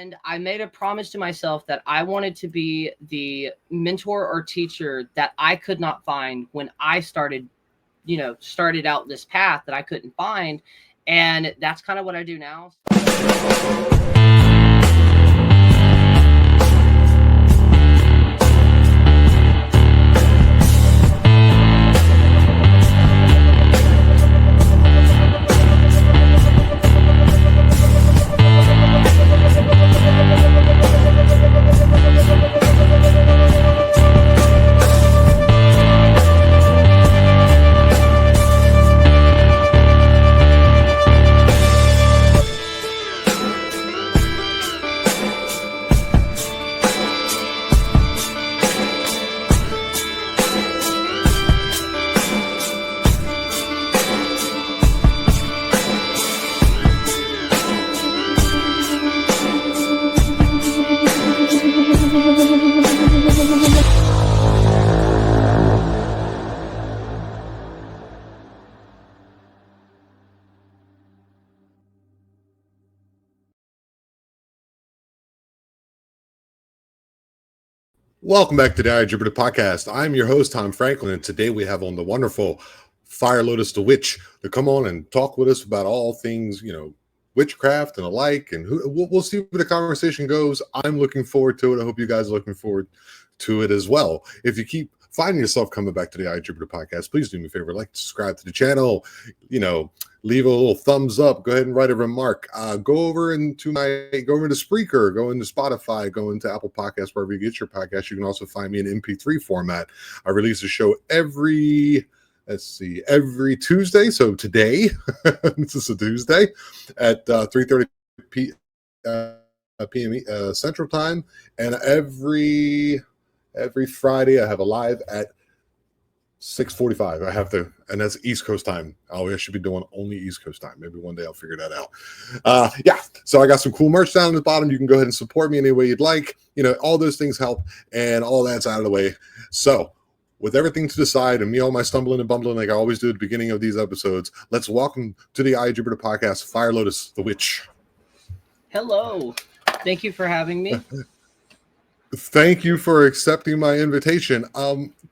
And I made a promise to myself that I wanted to be the mentor or teacher that I could not find when I started out this path that I couldn't find. And that's kind of what I do now. Welcome back to the I Jupiter podcast. I'm your host, Tom Franklin, and today we have on the wonderful Fire Lotus the Witch to come on and talk with us about all things, witchcraft and alike, and we'll see where the conversation goes. I'm looking forward to it. I hope you guys are looking forward to it as well. If you keep finding yourself coming back to the I Jupiter podcast, please do me a favor, like, subscribe to the channel, leave a little thumbs up, go ahead and write a remark. Go over into Spreaker, go into Spotify, go into Apple Podcasts, wherever you get your podcast. You can also find me in MP3 format. I release a show every Tuesday. So today, this is a Tuesday at 3:30 p.m. Central Time, and every Friday I have a live at 6:45. I have to, and that's East Coast time. I should be doing only East Coast time. Maybe one day I'll figure that out. So I got some cool merch down at the bottom. You can go ahead and support me any way you'd like. All those things help, and all that's out of the way. So with everything to decide, and me all my stumbling and bumbling like I always do at the beginning of these episodes, let's welcome to the I Jupiter podcast, Fire Lotus the Witch. Hello. Thank you for having me. Thank you for accepting my invitation.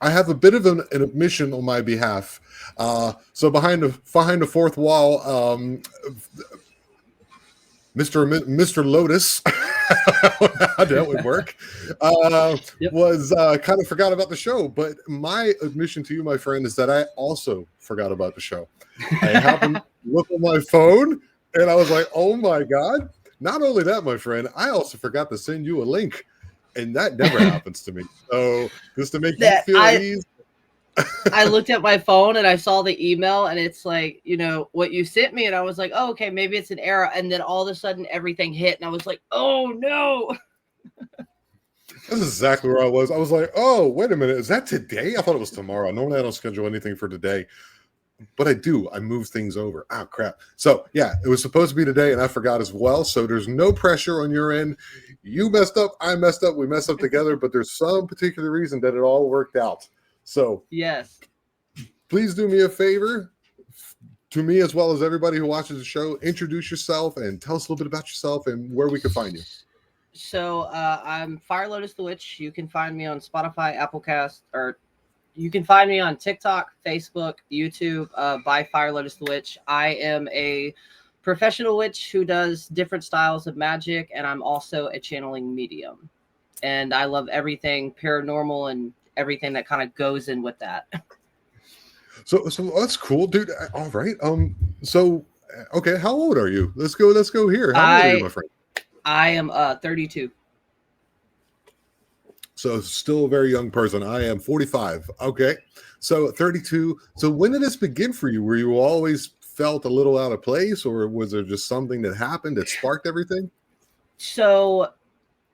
I have a bit of an admission on my behalf. So behind the fourth wall, Mr. Lotus, how that would work, was kind of forgot about the show. But my admission to you, my friend, is that I also forgot about the show. I happened to look on my phone, and I was like, oh my God. Not only that, my friend, I also forgot to send you a link. And that never happens to me. So just to make you feel at ease. I looked at my phone and I saw the email, and it's like, what you sent me. And I was like, oh, okay, maybe it's an error. And then all of a sudden everything hit. And I was like, oh, no. This is exactly where I was. I was like, oh, wait a minute. Is that today? I thought it was tomorrow. Normally I don't schedule anything for today. But I do. I move things over. Oh, crap. So, yeah, it was supposed to be today, and I forgot as well. So there's no pressure on your end. You messed up. I messed up. We messed up together. But there's some particular reason that it all worked out. So, yes, please do me a favor, to me as well as everybody who watches the show. Introduce yourself and tell us a little bit about yourself and where we can find you. So I'm Fire Lotus the Witch. You can find me on Spotify, Applecast, or you can find me on TikTok, Facebook, YouTube, by Fire Lotus the Witch. I am a professional witch who does different styles of magic, and I'm also a channeling medium. And I love everything paranormal and everything that kind of goes in with that. So that's cool, dude. All right. Okay, how old are you? Let's go here. How old are you, my friend? I am 32. So still a very young person. I am 45. Okay. So 32. So when did this begin for you? Were you always felt a little out of place, or was there just something that happened that sparked everything? So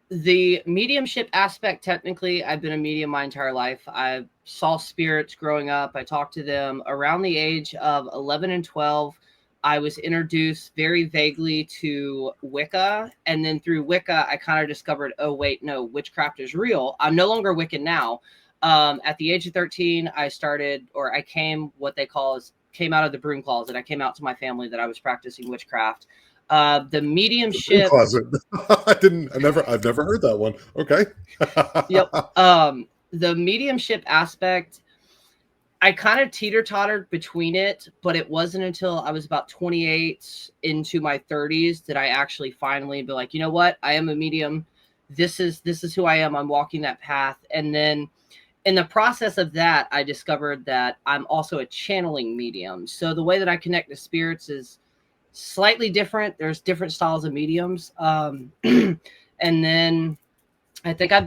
the mediumship aspect, technically, I've been a medium my entire life. I saw spirits growing up. I talked to them around the age of 11 and 12. I was introduced very vaguely to Wicca. And then through Wicca, I kind of discovered, oh, wait, no, witchcraft is real. I'm no longer Wiccan now. At the age of 13, I came out of the broom closet. I came out to my family that I was practicing witchcraft. The mediumship. Closet. I've never heard that one. Okay. Yep. The mediumship aspect, I kind of teeter-tottered between it, but it wasn't until I was about 28 into my 30s that I actually finally be like, you know what? I am a medium. This is who I am. I'm walking that path. And then in the process of that, I discovered that I'm also a channeling medium. So the way that I connect to spirits is slightly different. There's different styles of mediums. And then I think I've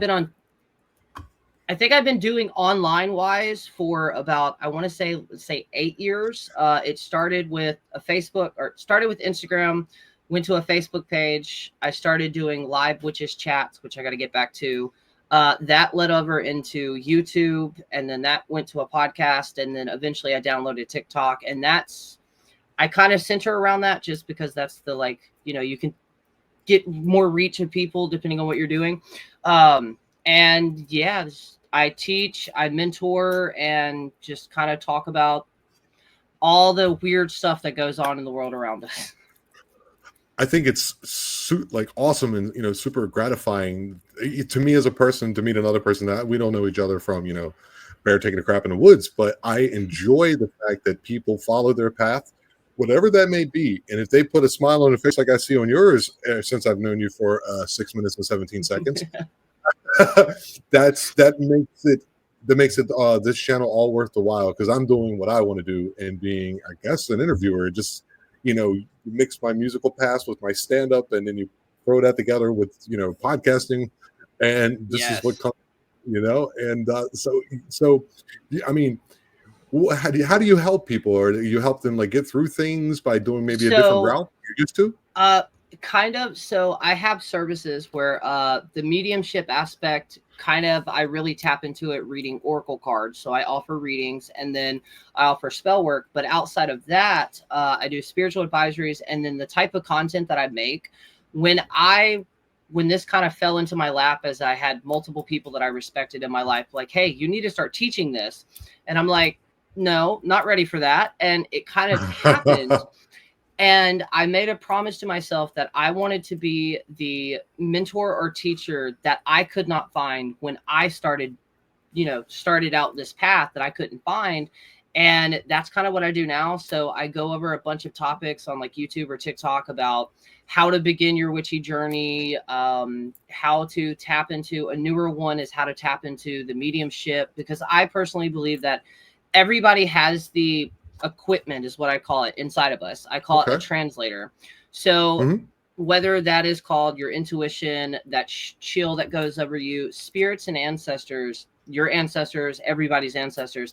been doing online wise for about, I want to say, let's say 8 years. It started with started with Instagram, went to a Facebook page. I started doing live witches chats, which I got to get back to. That led over into YouTube, and then that went to a podcast, and then eventually I downloaded TikTok, and I kind of center around that just because that's the, you can get more reach of people depending on what you're doing. And yeah, I teach, I mentor, and just kind of talk about all the weird stuff that goes on in the world around us. I think it's awesome and super gratifying to me as a person to meet another person that we don't know each other from bear taking a crap in the woods, but I enjoy the fact that people follow their path, whatever that may be, and if they put a smile on their face like I see on yours since I've known you for 6 minutes and 17 seconds. that makes it this channel all worth the while, because I'm doing what I want to do and being, I guess, an interviewer. Just you mix my musical past with my stand-up, and then you throw that together with podcasting, and this is what comes. And so I mean, how do you help people, or do you help them get through things by doing maybe a different route you're used to? Kind of. So I have services where the mediumship aspect, I really tap into it reading oracle cards. So I offer readings, and then I offer spell work. But outside of that, I do spiritual advisories, and then the type of content that I make, when this kind of fell into my lap, as I had multiple people that I respected in my life, like, hey, you need to start teaching this. And I'm like, no, not ready for that. And it kind of happened. And I made a promise to myself that I wanted to be the mentor or teacher that I could not find when I started out this path that I couldn't find. And that's kind of what I do now. So I go over a bunch of topics on YouTube or TikTok about how to begin your witchy journey, how to tap into, a newer one is how to tap into the mediumship, because I personally believe that everybody has the equipment, is what I call it, inside of us. I call it a translator. So whether that is called your intuition, that chill that goes over you, spirits and ancestors, your ancestors, everybody's ancestors,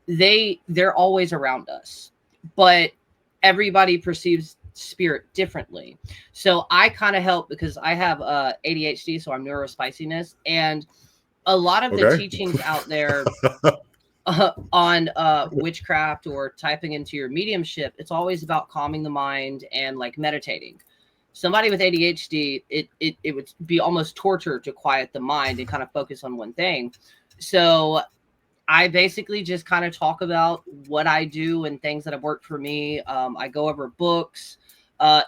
they're always around us, but everybody perceives spirit differently. So I kind of help, because I have ADHD, so I'm neurospiciness, and a lot of the teachings out there on witchcraft or typing into your mediumship, it's always about calming the mind and meditating. Somebody with ADHD, it would be almost torture to quiet the mind and kind of focus on one thing. So I basically just kind of talk about what I do and things that have worked for me. I go over books.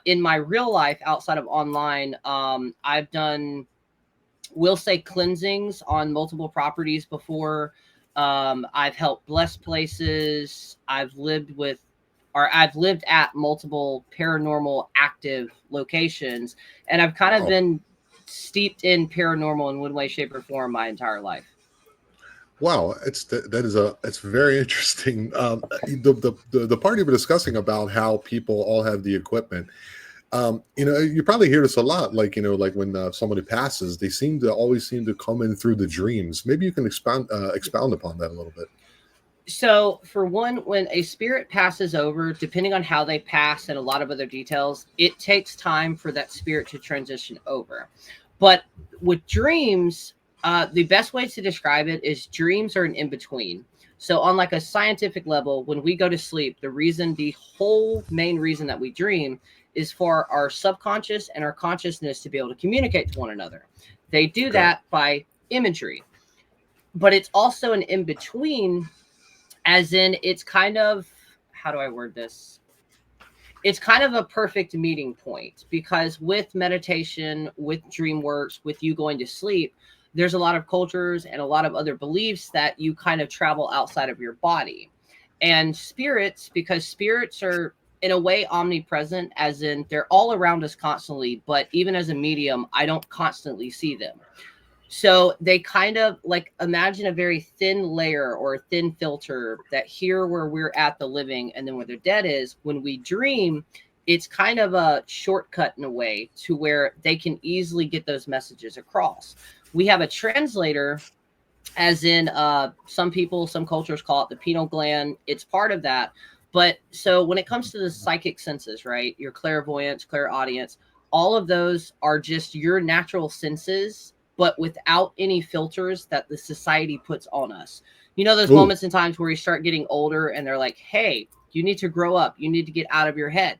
In my real life, outside of online, I've done, we'll say, cleansings on multiple properties before. I've helped bless places. I've lived at multiple paranormal active locations, and I've kind of been steeped in paranormal in one way, shape, or form my entire life. Wow, it's very interesting. The part you were discussing about how people all have the equipment. You probably hear this a lot, like when somebody passes, they always seem to come in through the dreams. Maybe you can expound upon that a little bit. So for one, when a spirit passes over, depending on how they pass and a lot of other details, it takes time for that spirit to transition over. But with dreams, the best way to describe it is dreams are an in-between. So on a scientific level, when we go to sleep, the whole main reason that we dream is for our subconscious and our consciousness to be able to communicate to one another. They do that by imagery. But it's also an in-between, as in it's kind of, how do I word this? it's kind of a perfect meeting point, because with meditation, with dream works, with you going to sleep, there's a lot of cultures and a lot of other beliefs that you kind of travel outside of your body. And spirits, because spirits are in a way omnipresent, as in they're all around us constantly, but even as a medium, I don't constantly see them. So they kind of like, imagine a very thin layer or a thin filter that here where we're at the living, and then where the dead is. When we dream, it's kind of a shortcut in a way to where they can easily get those messages across. We have a translator, as in some people, some cultures call it the pineal gland. It's part of that. But so when it comes to the psychic senses, right, your clairvoyance, clairaudience, all of those are just your natural senses, but without any filters that the society puts on us. You know, those moments in times where you start getting older and they're like, hey, you need to grow up. You need to get out of your head.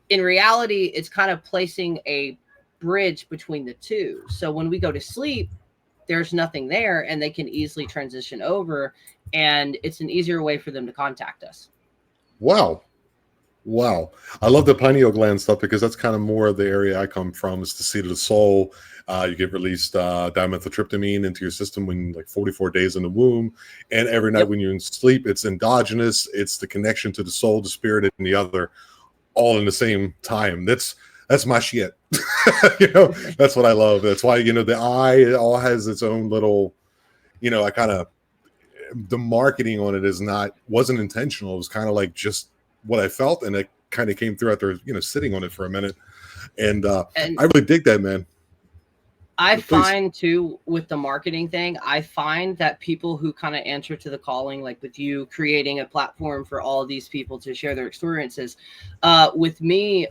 In reality, it's kind of placing a bridge between the two. So when we go to sleep, there's nothing there, and they can easily transition over, and it's an easier way for them to contact us. Wow. I love the pineal gland stuff, because that's kind of more of the area I come from. It's the seat of the soul. You get released dimethyltryptamine into your system when like 44 days in the womb, and every night when you're in sleep, it's endogenous. It's the connection to the soul, the spirit, and the other, all in the same time. That's my shit. You know, that's what I love. That's why, you know, the eye, it all has its own little, you know, the marketing on it wasn't intentional. It was kind of like just what I felt, and it kind of came through after, you know, sitting on it for a minute. And I really dig that, man. I find too, with the marketing thing, I find that people who kind of answer to the calling, like with you creating a platform for all of these people to share their experiences, with me,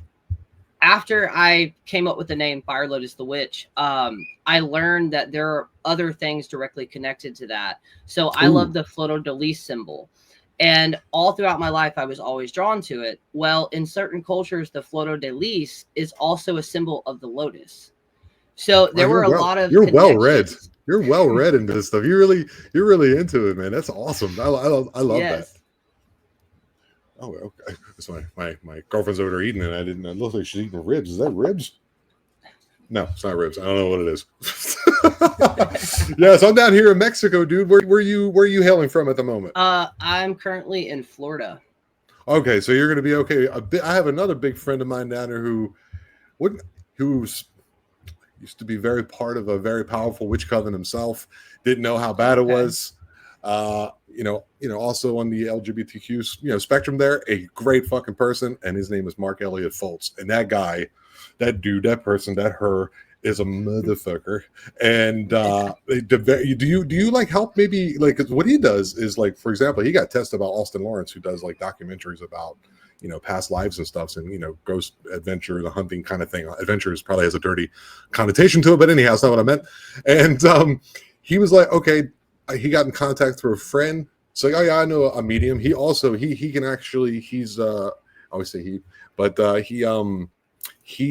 after I came up with the name Fire Lotus the Witch, I learned that there are other things directly connected to that. So I love the fleur-de-lis symbol. And all throughout my life, I was always drawn to it. Well, in certain cultures, the fleur-de-lis is also a symbol of the lotus. So there were a lot of You're well read. You're well read into this stuff. You're really into it, man. That's awesome. I love that. Oh, okay. So my girlfriend's over there eating, and it looks like she's eating ribs. Is that ribs? No, it's not ribs. I don't know what it is. Yeah, so I'm down here in Mexico, dude. Where are you hailing from at the moment? I'm currently in Florida. Okay, so you're gonna be okay. I have another big friend of mine down there who's used to be very part of a very powerful witch coven himself. Didn't know how bad it was. You know, also on the LGBTQ, spectrum there, a great fucking person, and his name is Mark Elliott Foltz. And that guy, that dude, that person, that her is a motherfucker. And do you like help maybe, like, 'cause what he does is, like, for example, he got tested about Austin Lawrence, who does like documentaries about, past lives and stuff, and, ghost adventure, the hunting kind of thing. Adventures probably has a dirty connotation to it, but anyhow, it's not what I meant. And he was like, okay, he got in contact through a friend. So, oh yeah, I know a medium. He also, he can actually, he's, I always say he, but he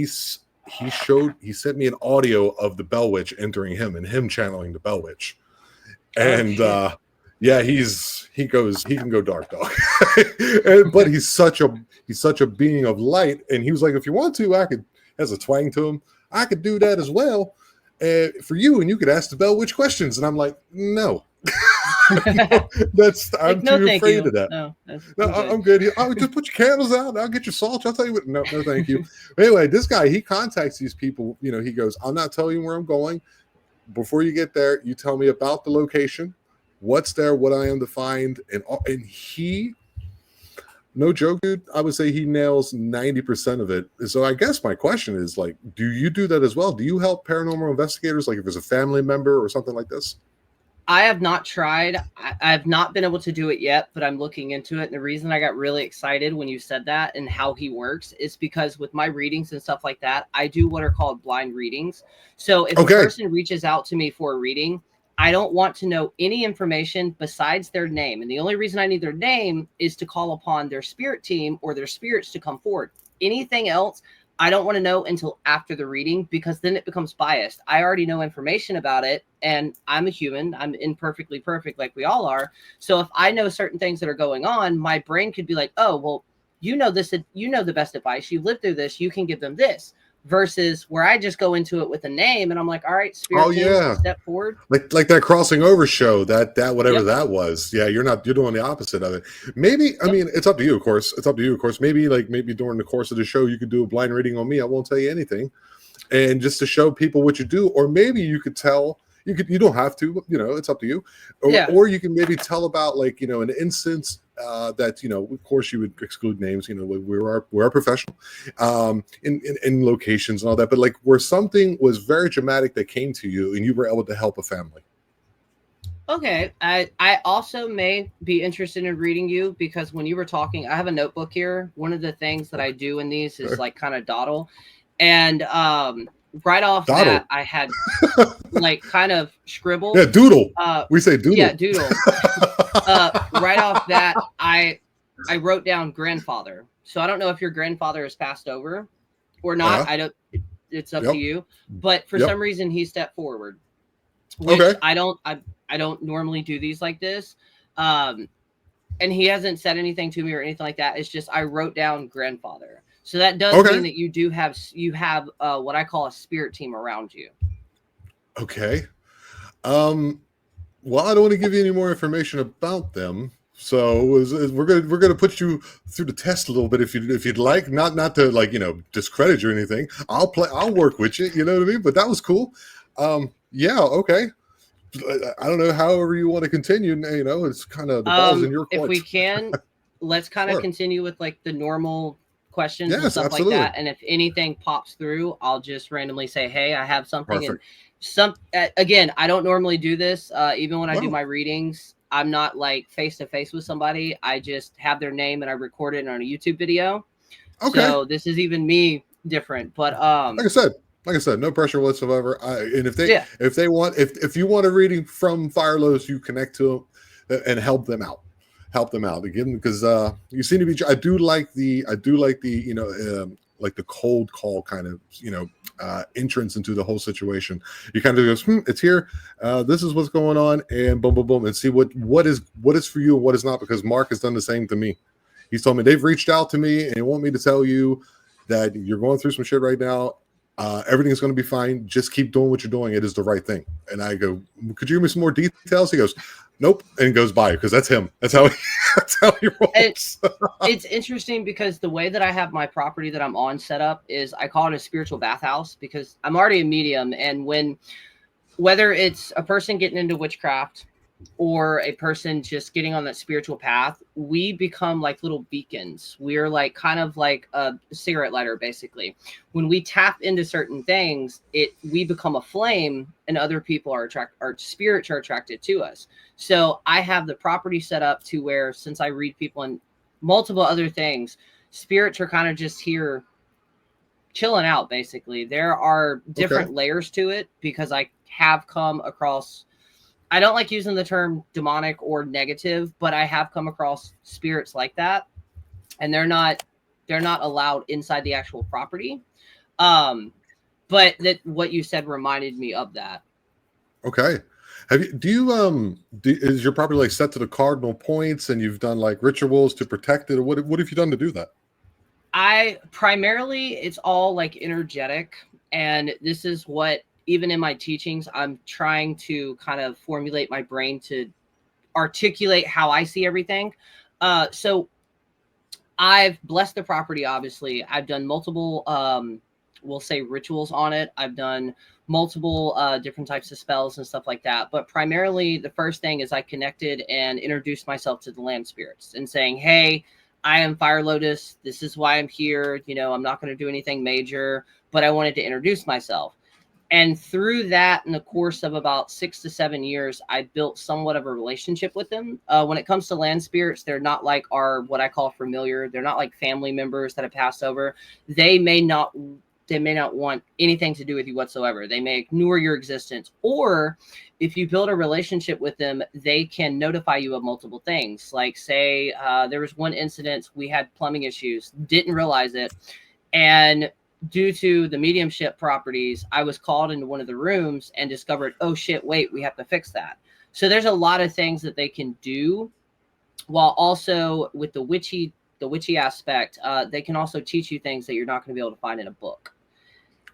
sent me an audio of the Bell Witch entering him and him channeling the Bell Witch. And yeah, he can go dark, dog. But he's such a being of light. And he was like, if you want to, has a twang to him, I could do that as well for you, and you could ask the Bell Witch questions. And I'm like, no. I'm too afraid of that. No, I'm good. I'll just put your candles out. I'll get your salt. I'll tell you what. No, thank you. Anyway, this guy, he contacts these people. He goes, I'll not tell you where I'm going. Before you get there, you tell me about the location, what's there, what I am to find, and he, no joke, dude, I would say he nails 90% of it. So I guess my question is, like, do you do that as well? Do you help paranormal investigators, like if there's a family member or something like this? I have not tried. I have not been able to do it yet, but I'm looking into it. And the reason I got really excited when you said that and how he works is because with my readings and stuff like that, I do what are called blind readings. So if a person reaches out to me for a reading, I don't want to know any information besides their name. And the only reason I need their name is to call upon their spirit team or their spirits to come forward. Anything else, I don't want to know until after the reading, because then it becomes biased. I already know information about it, and I'm a human. I'm imperfectly perfect like we all are. So if I know certain things that are going on, my brain could be like, oh, well, you know this, you know the best advice, you've lived through this, you can give them this. Versus where I just go into it with a name and I'm like, all right, Oh spirit team, yeah, step forward. like that crossing over show, that whatever Yep. that was. Yeah, you're doing the opposite of it. Maybe, I Yep. mean, it's up to you, of course. It's up to you, of course. Maybe during the course of the show, you could do a blind reading on me. I won't tell you anything, and just to show people what you do. Or maybe you could tell, you don't have to, but, it's up to you. Or you can maybe tell about, like, an instance that, of course you would exclude names, we're a professional in locations and all that, but like where something was very dramatic that came to you and you were able to help a family. Okay. I also may be interested in reading you, because when you were talking, I have a notebook here. One of the things that I do in these is like kind of dawdle. And right off that, I had like kind of scribble. Yeah, doodle. We say doodle. Yeah, doodle. Right off that, I wrote down grandfather. So I don't know if your grandfather has passed over or not. I don't. It's up to you. But for some reason, he stepped forward. Which I don't normally do these like this. And he hasn't said anything to me or anything like that. It's just I wrote down grandfather. So that does mean that you have what I call a spirit team around you. Okay. Well, I don't want to give you any more information about them. So we're gonna put you through the test a little bit if you'd like, not to, like, discredit you or anything. I'll work with you. You know what I mean? But that was cool. Yeah. Okay. I don't know. However you want to continue. It's kind of the ball's in your court. If we can, let's kind of continue with like the normal questions and stuff absolutely. like that. And if anything pops through, I'll just randomly say, "Hey, I have something." Perfect. And again, I don't normally do this. Even when I do my readings, I'm not like face to face with somebody. I just have their name and I record it on a YouTube video. Okay. So this is even me different, but like I said, no pressure whatsoever. And if you want a reading from Fire Lotus, you connect to them and help them out. Again, because you seem to be. I do like the like the cold call kind of entrance into the whole situation. You kind of goes, it's here. This is what's going on, and boom, boom, boom, and see what is for you and what is not. Because Mark has done the same to me. He's told me they've reached out to me and want me to tell you that you're going through some shit right now. Everything's going to be fine. Just keep doing what you're doing. It is the right thing. And I go, could you give me some more details? He goes, nope, and goes by, because that's him. That's how he rolls. It's interesting because the way that I have my property that I'm on set up is I call it a spiritual bathhouse, because I'm already a medium. And whether it's a person getting into witchcraft or a person just getting on that spiritual path, we become like little beacons. We're like kind of like a cigarette lighter, basically. When we tap into certain things, we become a flame, and other people our spirits are attracted to us. So I have the property set up to where, since I read people and multiple other things, spirits are kind of just here chilling out, basically. There are different layers to it, because I have come across, I don't like using the term demonic or negative, but I have come across spirits like that, and they're not allowed inside the actual property. But that what you said reminded me of that. Okay. Is your property like set to the cardinal points, and you've done like rituals to protect it, or what have you done to do that? It's all like energetic, and this is what, even in my teachings, I'm trying to kind of formulate my brain to articulate how I see everything. So I've blessed the property, obviously. I've done multiple, we'll say, rituals on it. I've done multiple different types of spells and stuff like that. But primarily, the first thing is I connected and introduced myself to the land spirits and saying, hey, I am Fire Lotus. This is why I'm here. I'm not going to do anything major, but I wanted to introduce myself. And through that, in the course of about 6 to 7 years, I built somewhat of a relationship with them. When it comes to land spirits, they're not like what I call familiar. They're not like family members that have passed over. They may not want anything to do with you whatsoever. They may ignore your existence. Or if you build a relationship with them, they can notify you of multiple things. Like, say, there was one incident, we had plumbing issues, didn't realize it. And due to the mediumship properties, I was called into one of the rooms and discovered, oh shit, wait, we have to fix that. So there's a lot of things that they can do, while also with the witchy the witchy aspect, they can also teach you things that you're not going to be able to find in a book.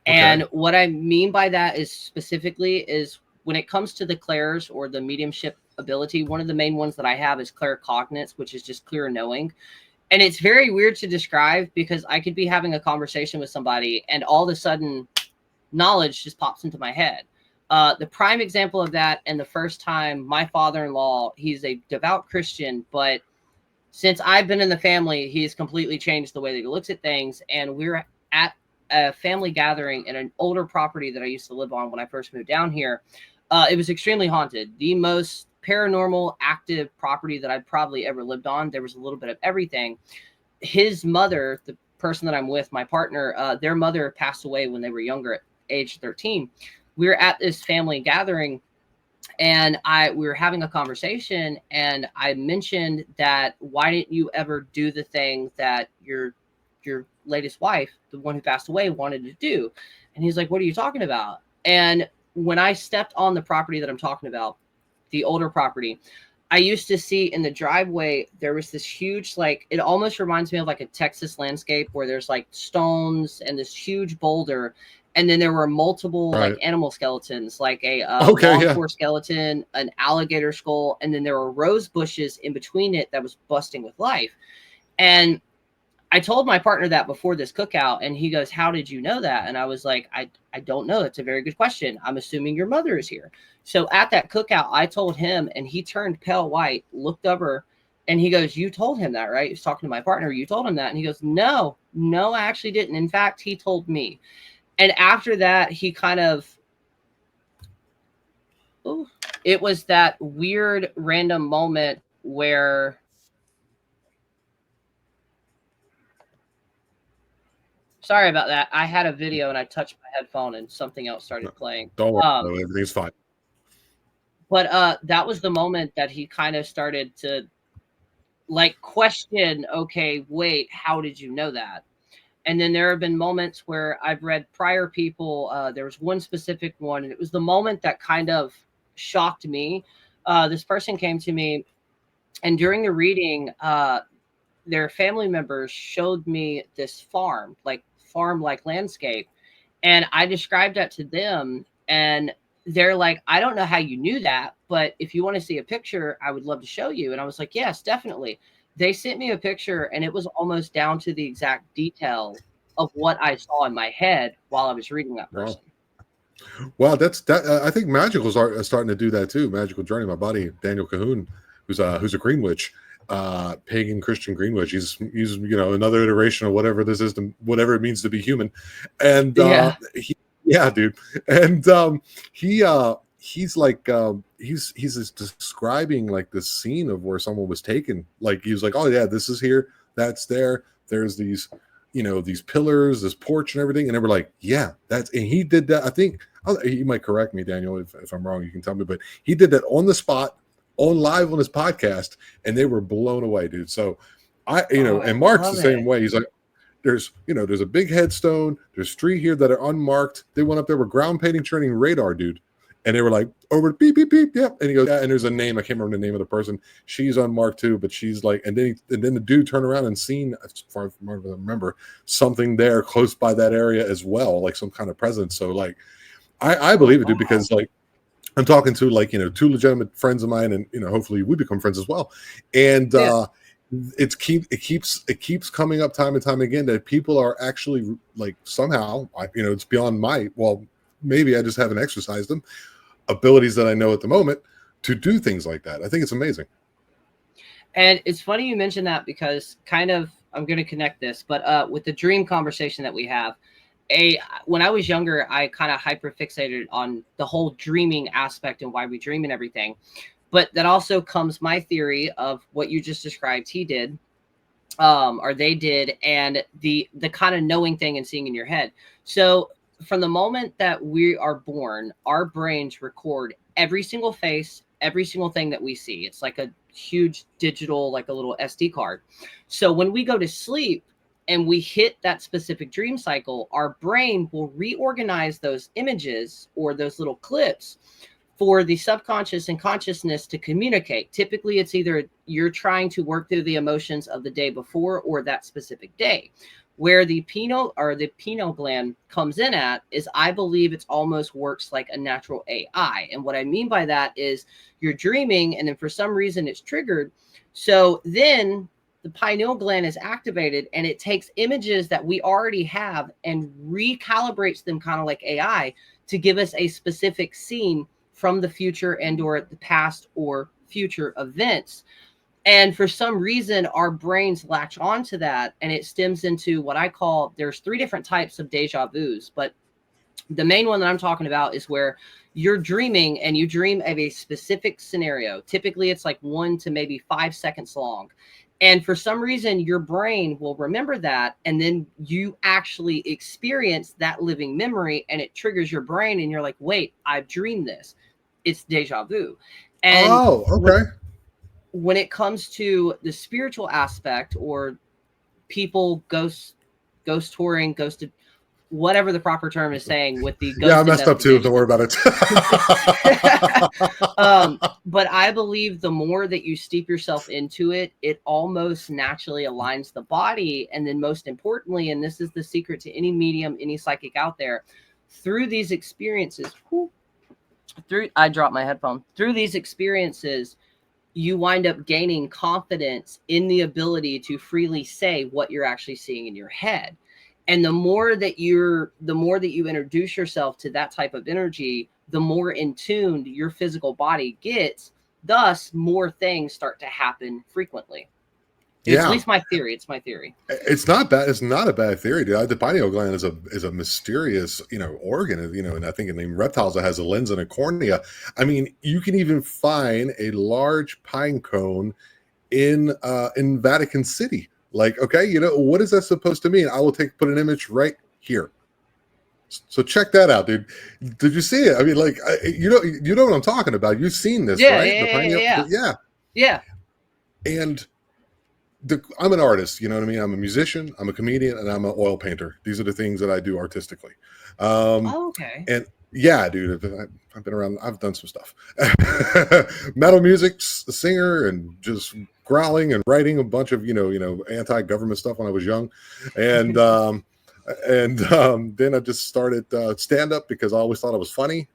Okay. And what I mean by that is specifically is when it comes to the clairs or the mediumship ability, one of the main ones that I have is claircognizance, which is just clear knowing. And it's very weird to describe because I could be having a conversation with somebody and all of a sudden knowledge just pops into my head. The prime example of that, and the first time my father-in-law, he's a devout Christian, but since I've been in the family, he's completely changed the way that he looks at things. And we're at a family gathering in an older property that I used to live on when I first moved down here. It was extremely haunted. The most paranormal active property that I've probably ever lived on. There was a little bit of everything. His mother, the person that I'm with, my partner, their mother passed away when they were younger at age 13. We were at this family gathering and we were having a conversation, and I mentioned that why didn't you ever do the thing that your latest wife, the one who passed away, wanted to do? And he's like, what are you talking about? And when I stepped on the property that I'm talking about, the older property, I used to see in the driveway, there was this huge, like, it almost reminds me of like a Texas landscape where there's like stones and this huge boulder. And then there were multiple like animal skeletons, like a longhorn skeleton, an alligator skull. And then there were rose bushes in between it that was busting with life. And I told my partner that before this cookout, and he goes, how did you know that? And I was like, I don't know. That's a very good question. I'm assuming your mother is here. So at that cookout, I told him, and he turned pale white, looked over, and he goes, you told him that, right? He was talking to my partner. You told him that. And he goes, no, I actually didn't. In fact, he told me. And after that, he kind of, it was that weird random moment where, sorry about that. I had a video and I touched my headphone and something else started playing. Don't worry, everything's fine. But that was the moment that he kind of started to like question, okay, wait, how did you know that? And then there have been moments where I've read prior people. There was one specific one, and it was the moment that kind of shocked me. This person came to me, and during the reading, their family members showed me this farm-like landscape. And I described that to them, and they're like, I don't know how you knew that, but if you want to see a picture, I would love to show you. And I was like, yes, definitely. They sent me a picture, and it was almost down to the exact detail of what I saw in my head while I was reading that person. Wow, I think Magical's are starting to do that too. Magical Journey, my buddy Daniel Cahoon, who's a Green Witch, pagan Christian Green Witch. He's another iteration of whatever this is, whatever it means to be human. And dude. And he's like he's just describing like this scene of where someone was taken. Like he was like, oh yeah, this is here, that's there. There's these these pillars, this porch and everything. And they were like, yeah, and he did that. I think you might correct me, Daniel, if I'm wrong, you can tell me, but he did that on the spot, live on his podcast, and they were blown away, dude. So and Mark's the same way. He's like, there's a big headstone, there's 3 here that are unmarked. They went up there with ground painting training radar, dude. And they were like, over beep, beep, beep, yep. And he goes, yeah, and there's a name, I can't remember the name of the person. She's unmarked too, but she's like, and then the dude turned around and seen, as far as I remember, something there close by that area as well, like some kind of presence. So like, I believe it, dude, because like, I'm talking to like, 2 legitimate friends of mine, and hopefully we become friends as well. And it keeps coming up time and time again that people are actually like somehow, it's beyond maybe I just haven't exercised them, abilities that I know at the moment to do things like that. I think it's amazing. And it's funny you mentioned that because kind of I'm going to connect this, but with the dream conversation that we have, when I was younger, I kind of hyperfixated on the whole dreaming aspect and why we dream and everything. But that also comes my theory of what you just described he did, or they did, and the kind of knowing thing and seeing in your head. So from the moment that we are born, our brains record every single face, every single thing that we see. It's like a huge digital, like a little SD card. So when we go to sleep and we hit that specific dream cycle, our brain will reorganize those images or those little clips for the subconscious and consciousness to communicate. Typically, it's either you're trying to work through the emotions of the day before or that specific day. Where the pineal gland comes in at is, I believe it's almost works like a natural AI. And what I mean by that is you're dreaming and then for some reason it's triggered. So then the pineal gland is activated and it takes images that we already have and recalibrates them kind of like AI to give us a specific scene from the future and or the past or future events. And for some reason, our brains latch onto that, and it stems into what I call, there's 3 different types of deja vus, but the main one that I'm talking about is where you're dreaming and you dream of a specific scenario. Typically, it's like 1 to maybe 5 seconds long. And for some reason, your brain will remember that. And then you actually experience that living memory and it triggers your brain. And you're like, wait, I've dreamed this. It's deja vu. And okay. When it comes to the spiritual aspect or people ghost touring, ghosted, whatever the proper term is saying with the ghost. Yeah, I messed up too. Don't worry about it. But I believe the more that you steep yourself into it, it almost naturally aligns the body. And then most importantly, and this is the secret to any medium, any psychic out there, through these experiences, I dropped my headphone. Through these experiences, you wind up gaining confidence in the ability to freely say what you're actually seeing in your head. And the more that you introduce yourself to that type of energy, the more in tune your physical body gets. Thus, more things start to happen frequently. It's at least my theory. It's my theory. It's not bad. It's not a bad theory, dude. The pineal gland is a mysterious, organ, and I think in reptiles it has a lens and a cornea. I mean, you can even find a large pine cone in Vatican City. Like, okay, what is that supposed to mean? I will put an image right here. So check that out, dude. Did you see it? I mean, like, you know what I'm talking about. You've seen this, right? Yeah. And I'm an artist, you know what I mean? I'm a musician, I'm a comedian, and I'm an oil painter. These are the things that I do artistically. Okay. And yeah, dude, I've been around. I've done some stuff. Metal music, singer, and just growling and writing a bunch of anti-government stuff when I was young, and then I just started stand-up because I always thought it was funny,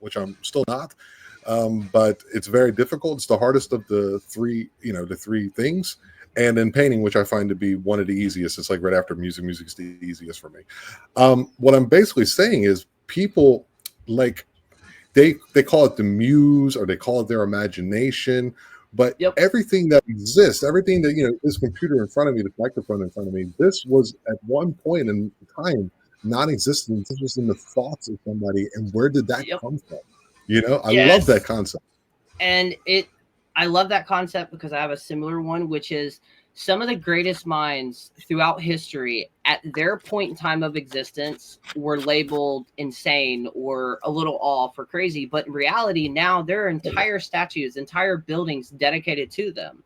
which I'm still not. But it's very difficult. It's the hardest of the 3 things. And then painting, which I find to be one of the easiest. It's like right after music. Music's the easiest for me. What I'm basically saying is people, like, they call it the muse or they call it their imagination. But everything that exists, everything that, this computer in front of me, this microphone in front of me, this was at one point in time non-existent. This was in the thoughts of somebody. And where did that come from? I love that concept. And I love that concept because I have a similar one, which is some of the greatest minds throughout history at their point in time of existence were labeled insane or a little off or crazy. But in reality, now there are entire statues, entire buildings dedicated to them.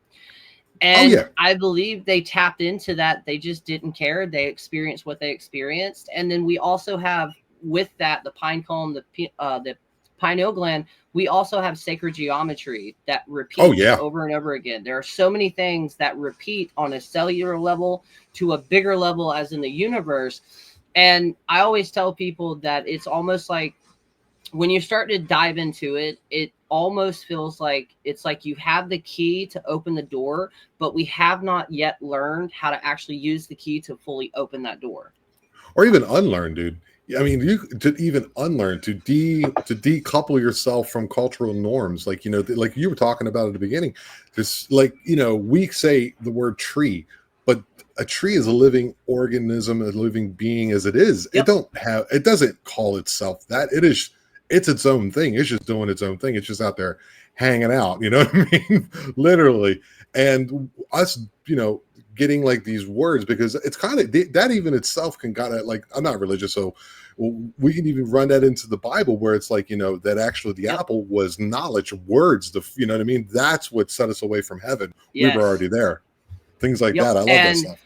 And I believe they tapped into that. They just didn't care. They experienced what they experienced. And then we also have with that, the pine cone, the pineal gland, we also have sacred geometry that repeats over and over again. There are so many things that repeat on a cellular level to a bigger level as in the universe. And I always tell people that it's almost like when you start to dive into it, it almost feels like it's like you have the key to open the door, but we have not yet learned how to actually use the key to fully open that door. Or even unlearn, dude. I mean, you to even unlearn, to decouple yourself from cultural norms, like like you were talking about at the beginning. This, like, we say the word tree, but a tree is a living organism, a living being as it is. It doesn't call itself that. It's its own thing. It's just doing its own thing. It's just out there hanging out. You know what I mean? Literally. And us, getting like these words, because it's kind of that even itself can kind of, like, I'm not religious, so we can even run that into the Bible where it's like, that actually the apple was knowledge, words, you know what I mean? That's what set us away from heaven. We were already there. Things like that. I love that stuff.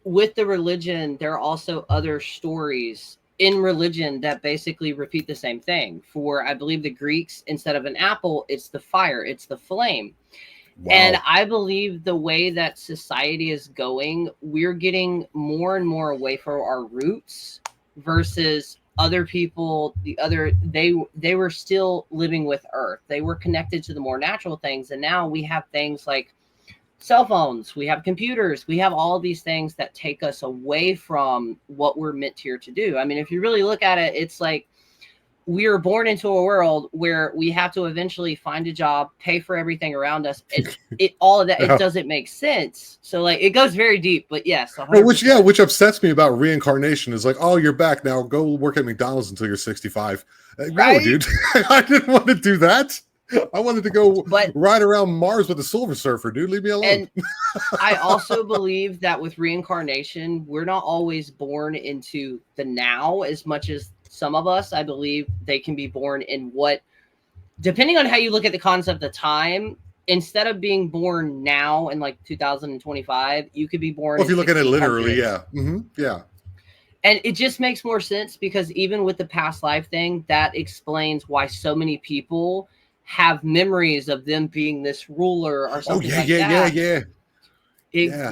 With the religion, there are also other stories in religion that basically repeat the same thing. For, I believe, the Greeks, instead of an apple, it's the fire, it's the flame. And Wow. I believe the way that society is going, we're getting more and more away from our roots versus other people. They were still living with earth. They were connected to the more natural things. And now we have things like cell phones, we have computers, we have all these things that take us away from what we're meant here to do. I mean, if you really look at it, it's like we are born into a world where we have to eventually find a job, pay for everything around us. It all of that, it Yeah. doesn't make sense. So like it goes very deep, but yes, 100%. Which upsets me about reincarnation is like, oh, you're back now. Go work at McDonald's until you're 65. No, Right? dude, I didn't want to do that. I wanted to go ride around Mars with a Silver Surfer, dude. Leave me alone. And I also believe that with reincarnation, we're not always born into the now as much as some of us. I believe they can be born in what, depending on how you look at the concept of time, instead of being born now in like 2025, you could be born. Well, if you look at it 1600s. literally, yeah. Mm-hmm. Yeah. And it just makes more sense because even with the past life thing, that explains why so many people have memories of them being this ruler or something like that.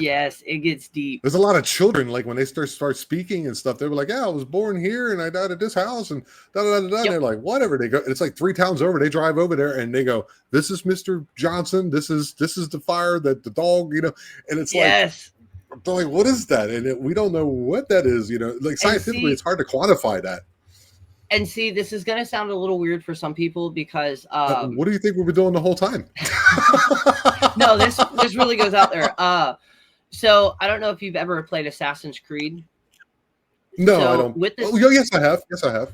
Yes, it gets deep. There's a lot of children, like when they start speaking and stuff, they were like, yeah, I was born here and I died at this house and da-da-da-da. Yep. And they're like, whatever. They go, it's like 3 towns over. They drive over there and they go, this is Mr. Johnson. This is the fire, that the dog, you know, and it's yes. like, what is that? And we don't know what that is, you know, like scientifically, it's hard to quantify that. And see, this is going to sound a little weird for some people because what do you think we've been doing the whole time? No, this really goes out there. So I don't know if you've ever played Assassin's Creed. No, I don't. Yes, I have.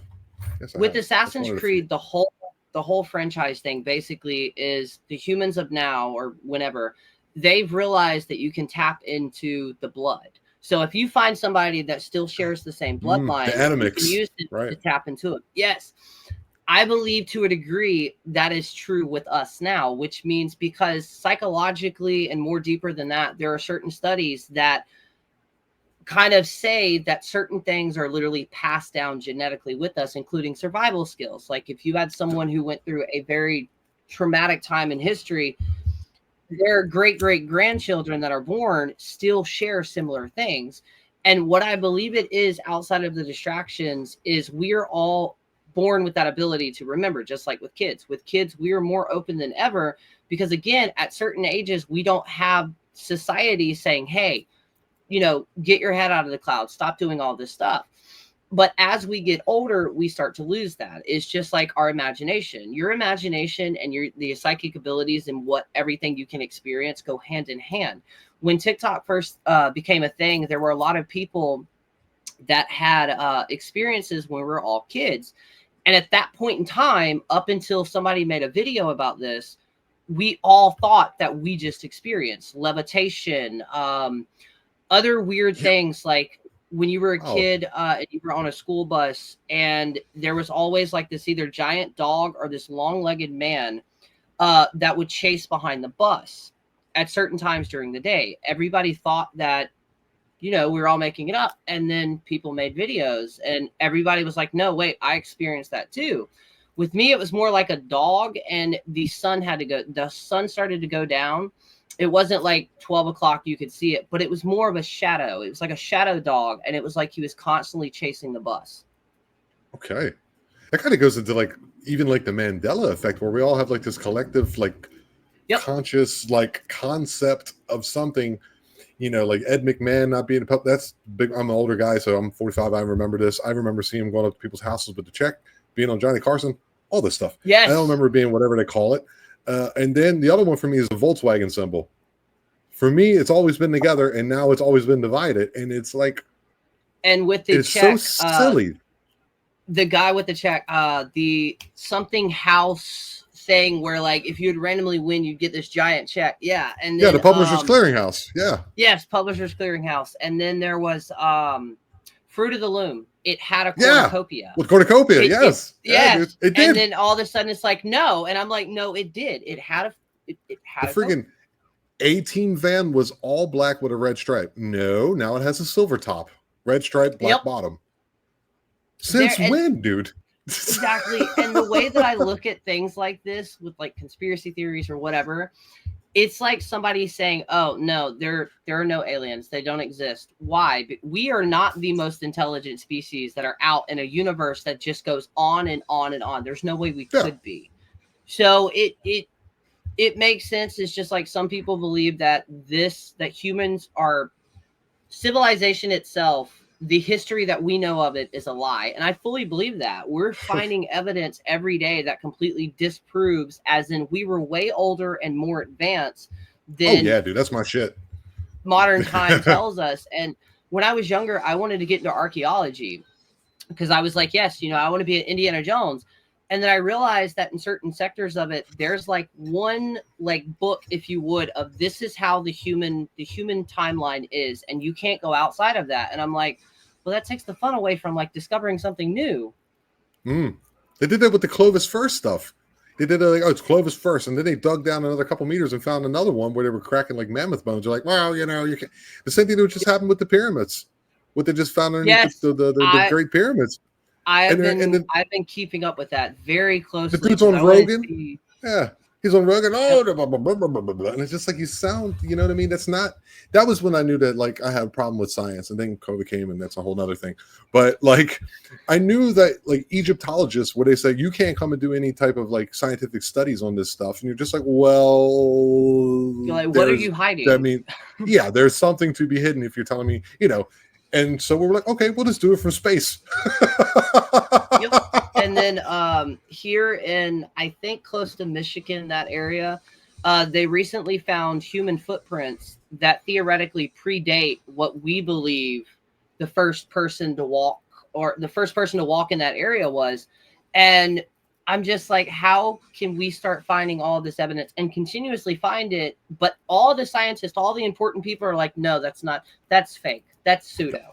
With Assassin's Creed, the whole franchise thing basically is the humans of now or whenever, they've realized that you can tap into the blood. So if you find somebody that still shares the same bloodline, you can use it to tap into it. Yes. I believe to a degree that is true with us now, which means because psychologically and more deeper than that, there are certain studies that kind of say that certain things are literally passed down genetically with us, including survival skills. Like if you had someone who went through a very traumatic time in history, their great-great-grandchildren that are born still share similar things. And what I believe it is outside of the distractions is we're all born with that ability to remember, just like with kids. With kids, we are more open than ever because, again, at certain ages, we don't have society saying, hey, you know, get your head out of the clouds, stop doing all this stuff. But as we get older, we start to lose that. It's just like our imagination. Your imagination and the psychic abilities and what everything you can experience go hand in hand. When TikTok first became a thing, there were a lot of people that had experiences when we were all kids. And at that point in time, up until somebody made a video about this, we all thought that we just experienced levitation, other weird things like when you were a kid and you were on a school bus and there was always like this either giant dog or this long-legged man that would chase behind the bus at certain times during the day. Everybody thought that, you know, we were all making it up. And then people made videos and everybody was like, no, wait, I experienced that too. With me, it was more like a dog and the sun started to go down. It wasn't like 12 o'clock you could see it, but it was more of a shadow. It was like a shadow dog, and it was like he was constantly chasing the bus. Okay. That kind of goes into like even like the Mandela effect, where we all have like this collective like conscious like concept of something, you know, like Ed McMahon not being a pup. That's big. I'm an older guy, so I'm 45. I remember this. I remember seeing him going up to people's houses with the check, being on Johnny Carson, all this stuff. Yes. I don't remember being whatever they call it. And then the other one for me is the Volkswagen symbol. For me, it's always been together, and now it's always been divided. And it's like, and with the it's check, so silly. The guy with the check, the something house thing where like if you'd randomly win, you'd get this giant check. Yeah, and then, the Publishers Clearinghouse. Yeah. Yes, Publishers Clearinghouse, and then there was Fruit of the Loom. It had a cornucopia. With cornucopia, yes. Yes. It did. And then all of a sudden it's like, no. And I'm like, no, it did. It had a friggin' A-Team van was all black with a red stripe. No, now it has a silver top. Red stripe, black bottom. Since when, dude? Exactly. And the way that I look at things like this with like conspiracy theories or whatever, it's like somebody saying, oh no, there are no aliens, they don't exist. Why? We are not the most intelligent species that are out in a universe that just goes on and on and on. There's no way we could be. So it makes sense. It's just like some people believe that humans are civilization itself. The history that we know of it is a lie. And I fully believe that. We're finding evidence every day that completely disproves, as in we were way older and more advanced than yeah, dude, that's my shit. Modern time tells us. And when I was younger, I wanted to get into archaeology because I was like, yes, I want to be an Indiana Jones. And then I realized that in certain sectors of it, there's like one like book, if you would, of this is how the human timeline is, and you can't go outside of that. And I'm like, well, that takes the fun away from like discovering something new. They did that with the Clovis first stuff. They did it like, oh, it's Clovis first, and then they dug down another couple meters and found another one where they were cracking like mammoth bones. They're like, well, you can't. The same thing that just happened with the pyramids. What they just found underneath the Great Pyramids. I've been keeping up with that very closely. The dude's on Rogan. Yeah, he's on Rogan. Oh, blah, blah, blah, blah, blah, blah. And it's just like you sound. You know what I mean? That was when I knew that like I had a problem with science, and then COVID came, and that's a whole nother thing. But like, I knew that like Egyptologists, where they say you can't come and do any type of like scientific studies on this stuff, and you're just like, well, you're like, what are you hiding? I mean, yeah, there's something to be hidden if you're telling me, And so we were like, okay, we'll just do it from space. Yep. And then here in, I think, close to Michigan, that area, they recently found human footprints that theoretically predate what we believe the first person to walk in that area was. And I'm just like, how can we start finding all this evidence and continuously find it? But all the scientists, all the important people are like, no, that's fake. That's pseudo.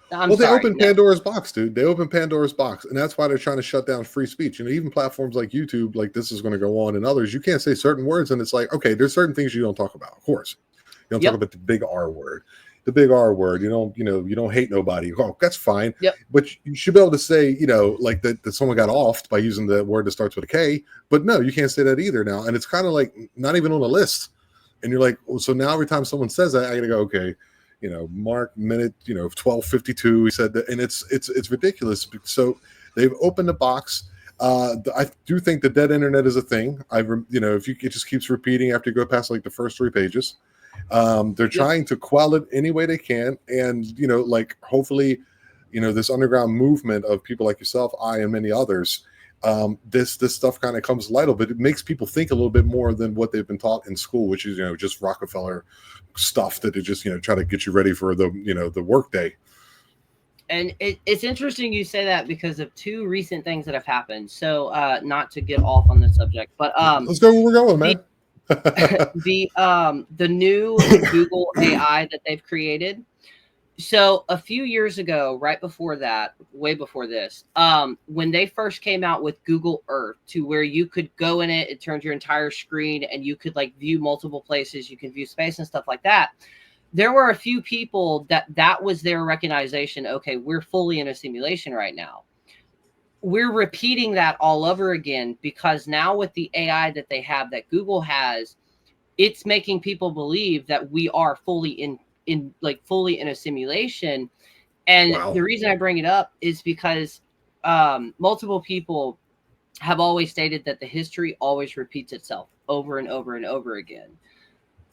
They opened Pandora's box, dude. They opened Pandora's box, and that's why they're trying to shut down free speech. Even platforms like YouTube, like this is going to go on, and others, you can't say certain words, and it's like, okay, there's certain things you don't talk about. Of course, you don't talk about the big R word. The big R word. You don't hate nobody. Oh, that's fine. Yep. But you should be able to say, like that someone got offed by using the word that starts with a K. But no, you can't say that either now. And it's kind of like not even on the list. And you're like, well, so now every time someone says that, I got to go, okay. Mark minute, 12:52. He said that, and it's ridiculous. So they've opened the box. I do think the dead internet is a thing. If it just keeps repeating after you go past like the first 3 pages, they're trying to quell it any way they can, and hopefully, this underground movement of people like yourself, I, and many others. This stuff kind of comes to light, but it makes people think a little bit more than what they've been taught in school, which is just Rockefeller stuff that they just try to get you ready for the work day. And it's interesting you say that because of 2 recent things that have happened. So not to get off on this subject, but let's go where we're going, man. The new Google AI that they've created. So a few years ago, right before that, way before this, when they first came out with Google Earth, to where you could go in it turns your entire screen and you could like view multiple places, you can view space and stuff like that. There were a few people that was their recognition. Okay, we're fully in a simulation right now. We're repeating that all over again because now with the AI that they have, that Google has, it's making people believe that we are fully in a simulation. And the reason I bring it up is because multiple people have always stated that the history always repeats itself over and over and over again.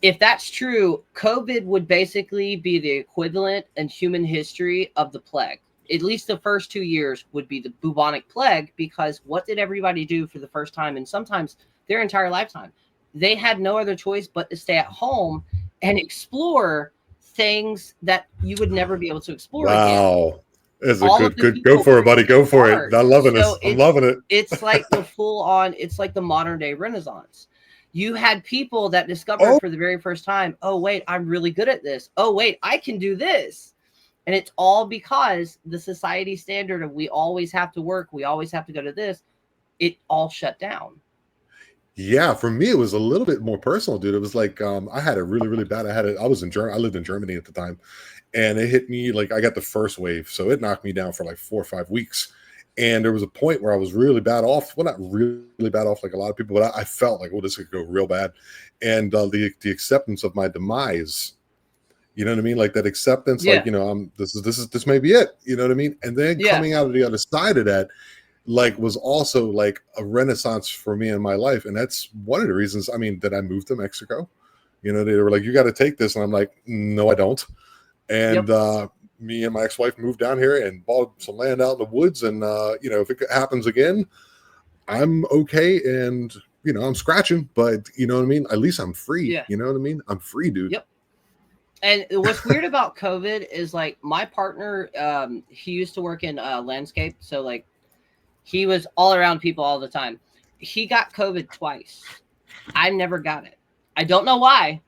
If that's true, COVID would basically be the equivalent in human history of the plague. At least the first 2 years would be the bubonic plague, because what did everybody do for the first time, and sometimes their entire lifetime? They had no other choice but to stay at home and explore things that you would never be able to explore again. It's a good go for it, buddy. Go for it. I'm loving this. I'm loving it. It's like the it's like the modern day Renaissance. You had people that discovered for the very first time, oh, wait, I'm really good at this. Oh, wait, I can do this. And it's all because the society standard of we always have to work, we always have to go to this, it all shut down. Yeah, for me it was a little bit more personal, dude. It was like I had it really, really bad. I was in Germany. I lived in Germany at the time, and it hit me like I got the first wave, so it knocked me down for like 4 or 5 weeks. And there was a point where I was really bad off. Well, not really bad off like a lot of people, but I felt like, well, this could go real bad. And the acceptance of my demise, you know what I mean? Like that acceptance, like, Yeah. you know, this may be it. You know what I mean? And then Yeah. coming out of the other side of that, like was also like a renaissance for me in my life. And that's one of the reasons, I mean, that I moved to Mexico. You know, they were like, you got to take this. And I'm like, no, I don't. And Yep. me and my ex-wife moved down here and bought some land out in the woods. And, you know, if it happens again, I'm okay. And, you know, I'm scratching, but you know what I mean? At least I'm free. Yeah. You know what I mean? I'm free, dude. Yep. And what's weird about COVID is like my partner, he used to work in landscape. So like he was all around people all the time. He got COVID twice. I never got it. I don't know why,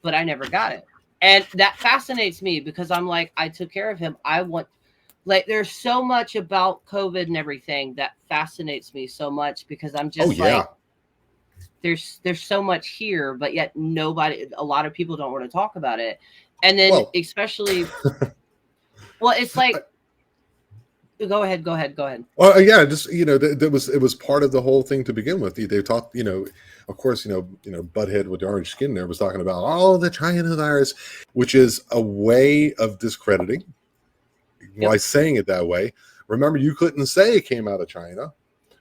but I never got it. And that fascinates me because I'm like, I took care of him. I want, like, there's so much about COVID and everything that fascinates me so much because I'm just like, there's so much here, but yet a lot of people don't want to talk about it. And then especially, well, it's like, go ahead. Well, yeah, just, you know, it was part of the whole thing to begin with. They talked, you know, of course, you know, Butthead with the orange skin there was talking about, oh, the China virus, which is a way of discrediting by saying it that way. Remember, you couldn't say it came out of China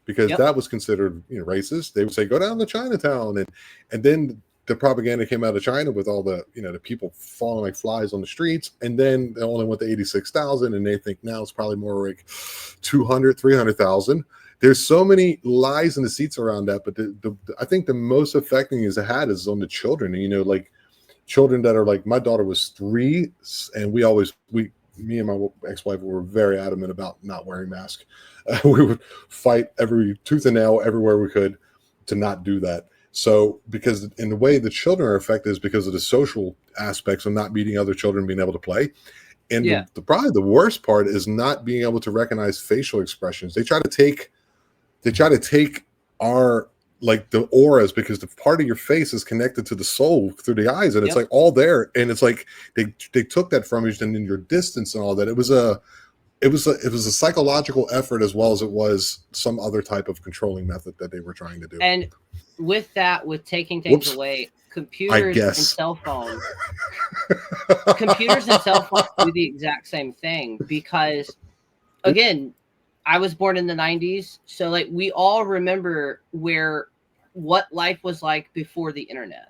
because that was considered, you know, racist. They would say, go down to Chinatown. And then the propaganda came out of China with all the, you know, the people falling like flies on the streets. And then they only went to 86,000. And they think now it's probably more like 200, 300,000. There's so many lies and deceits around that. But I think the most affecting is on the children. And, you know, like children that are like, my daughter was 3 and me and my ex-wife were very adamant about not wearing masks. We would fight every tooth and nail everywhere we could to not do that. So, because in the way the children are affected is because of the social aspects of not meeting other children, being able to play. And probably the worst part is not being able to recognize facial expressions. They try to take our, like, the auras, because the part of your face is connected to the soul through the eyes, and it's like all there. And it's like they took that from you, and in your distance and all that. It was a psychological effort as well as it was some other type of controlling method that they were trying to do. And with taking things away, computers and cell phones do the exact same thing because, again, I was born in the 90s. So like we all remember what life was like before the internet.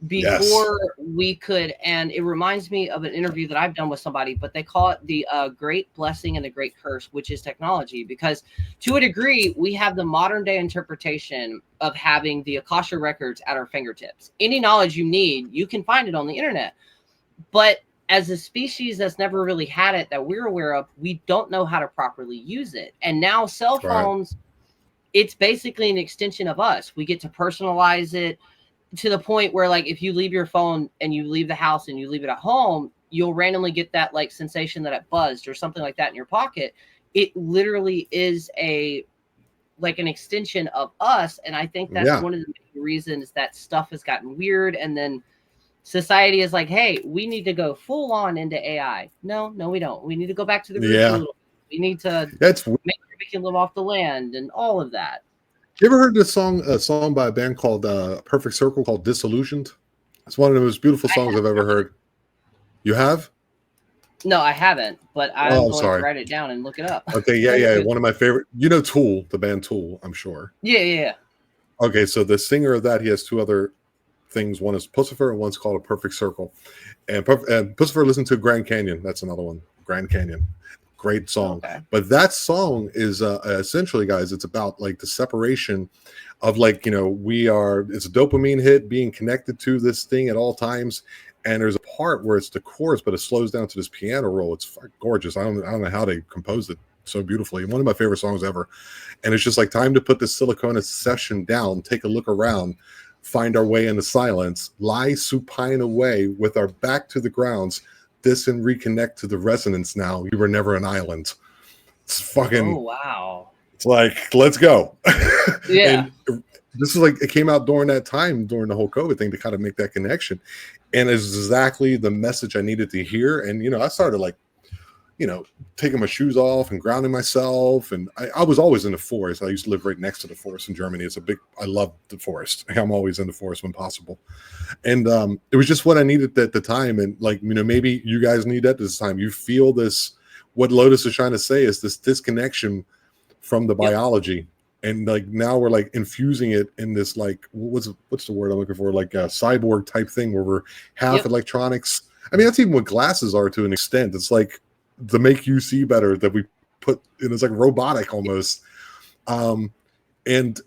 We could, and it reminds me of an interview that I've done with somebody, but they call it the great blessing and the great curse, which is technology, because to a degree, we have the modern day interpretation of having the Akasha records at our fingertips. Any knowledge you need, you can find it on the internet. But as a species that's never really had it that we're aware of, we don't know how to properly use it. And now cell phones, it's basically an extension of us. We get to personalize it to the point where, like, if you leave your phone and you leave the house and you leave it at home, you'll randomly get that like sensation that it buzzed or something like that in your pocket. It literally is an extension of us. And I think that's one of the main reasons that stuff has gotten weird. And then society is like, hey, we need to go full on into AI. No, we don't. We need to go back to the roots a little. We need to make sure we can live off the land and all of that. You ever heard a song by a band called Perfect Circle called Disillusioned? It's one of the most beautiful songs I've ever heard. You have? No, I haven't, but I'm going to write it down and look it up. Okay, yeah. One of my favorite, you know, Tool, the band Tool, I'm sure. Yeah. Okay, so the singer of that, he has 2 other things. One is Pussifer and one's called A Perfect Circle. And Pussifer listened to Grand Canyon. That's another one, Grand Canyon. Great song. Okay. But that song is essentially, guys, it's about like the separation of, like, you know, it's a dopamine hit, being connected to this thing at all times. And there's a part where it's the chorus, but it slows down to this piano roll. It's gorgeous. I don't know how they composed it so beautifully. One of my favorite songs ever. And it's just like, time to put this silicone session down, take a look around, find our way into silence, lie supine away with our back to the grounds, this and reconnect to the resonance now. You were never an island. It's fucking, oh wow. It's like, let's go. Yeah. this is like, it came out during that time, during the whole COVID thing, to kind of make that connection. And it's exactly the message I needed to hear. And, I started like, taking my shoes off and grounding myself. And I was always in the forest. I used to live right next to the forest in Germany. I love the forest. I'm always in the forest when possible. And it was just what I needed at the time. And like, maybe you guys need that this time. You feel this, what Lotus is trying to say is this disconnection from the biology. And like, now we're like infusing it in this, like, what's the word I'm looking for? Like a cyborg type thing where we're half electronics. I mean, that's even what glasses are to an extent. It's like, to make you see better, that we put in, it's like robotic almost. And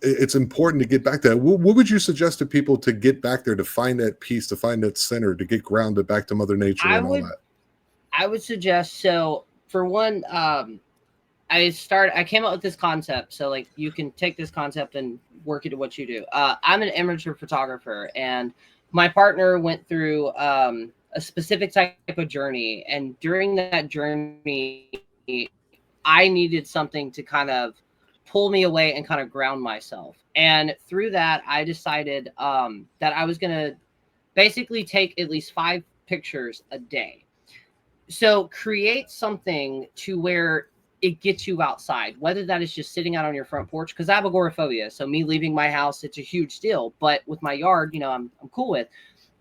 it's important to get back to that. What would you suggest to people to get back there, to find that peace, to find that center, to get grounded back to Mother Nature all that? I would suggest, so for one, I came up with this concept. So like, you can take this concept and work it to what you do. I'm an amateur photographer, and my partner went through a specific type of journey. And during that journey, I needed something to kind of pull me away and kind of ground myself. And through that, I decided that I was going to basically take at least 5 pictures a day. So create something to where it gets you outside, whether that is just sitting out on your front porch, because I have agoraphobia. So me leaving my house, it's a huge deal. But with my yard, I'm cool with.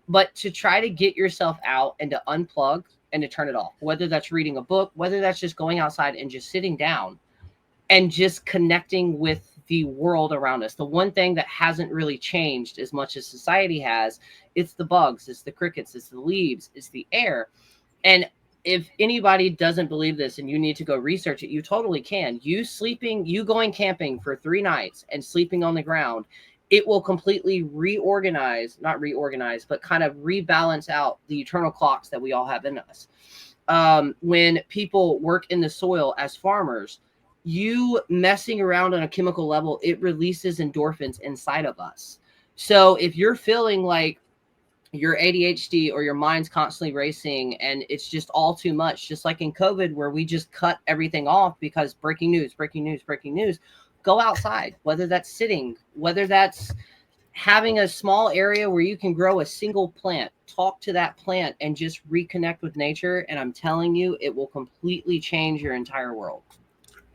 But to try to get yourself out and to unplug and to turn it off, whether that's reading a book, whether that's just going outside and just sitting down and just connecting with the world around us. The one thing that hasn't really changed as much as society has, it's the bugs, it's the crickets, it's the leaves, it's the air. And if anybody doesn't believe this and you need to go research it, you totally can. You going camping for 3 nights and sleeping on the ground, it will completely not reorganize, but kind of rebalance out the eternal clocks that we all have in us. When people work in the soil as farmers, you messing around on a chemical level, it releases endorphins inside of us. So if you're feeling like your ADHD or your mind's constantly racing and it's just all too much, just like in COVID, where we just cut everything off because breaking news, go outside, whether that's sitting, whether that's having a small area where you can grow a single plant, talk to that plant and just reconnect with nature. And I'm telling you, it will completely change your entire world.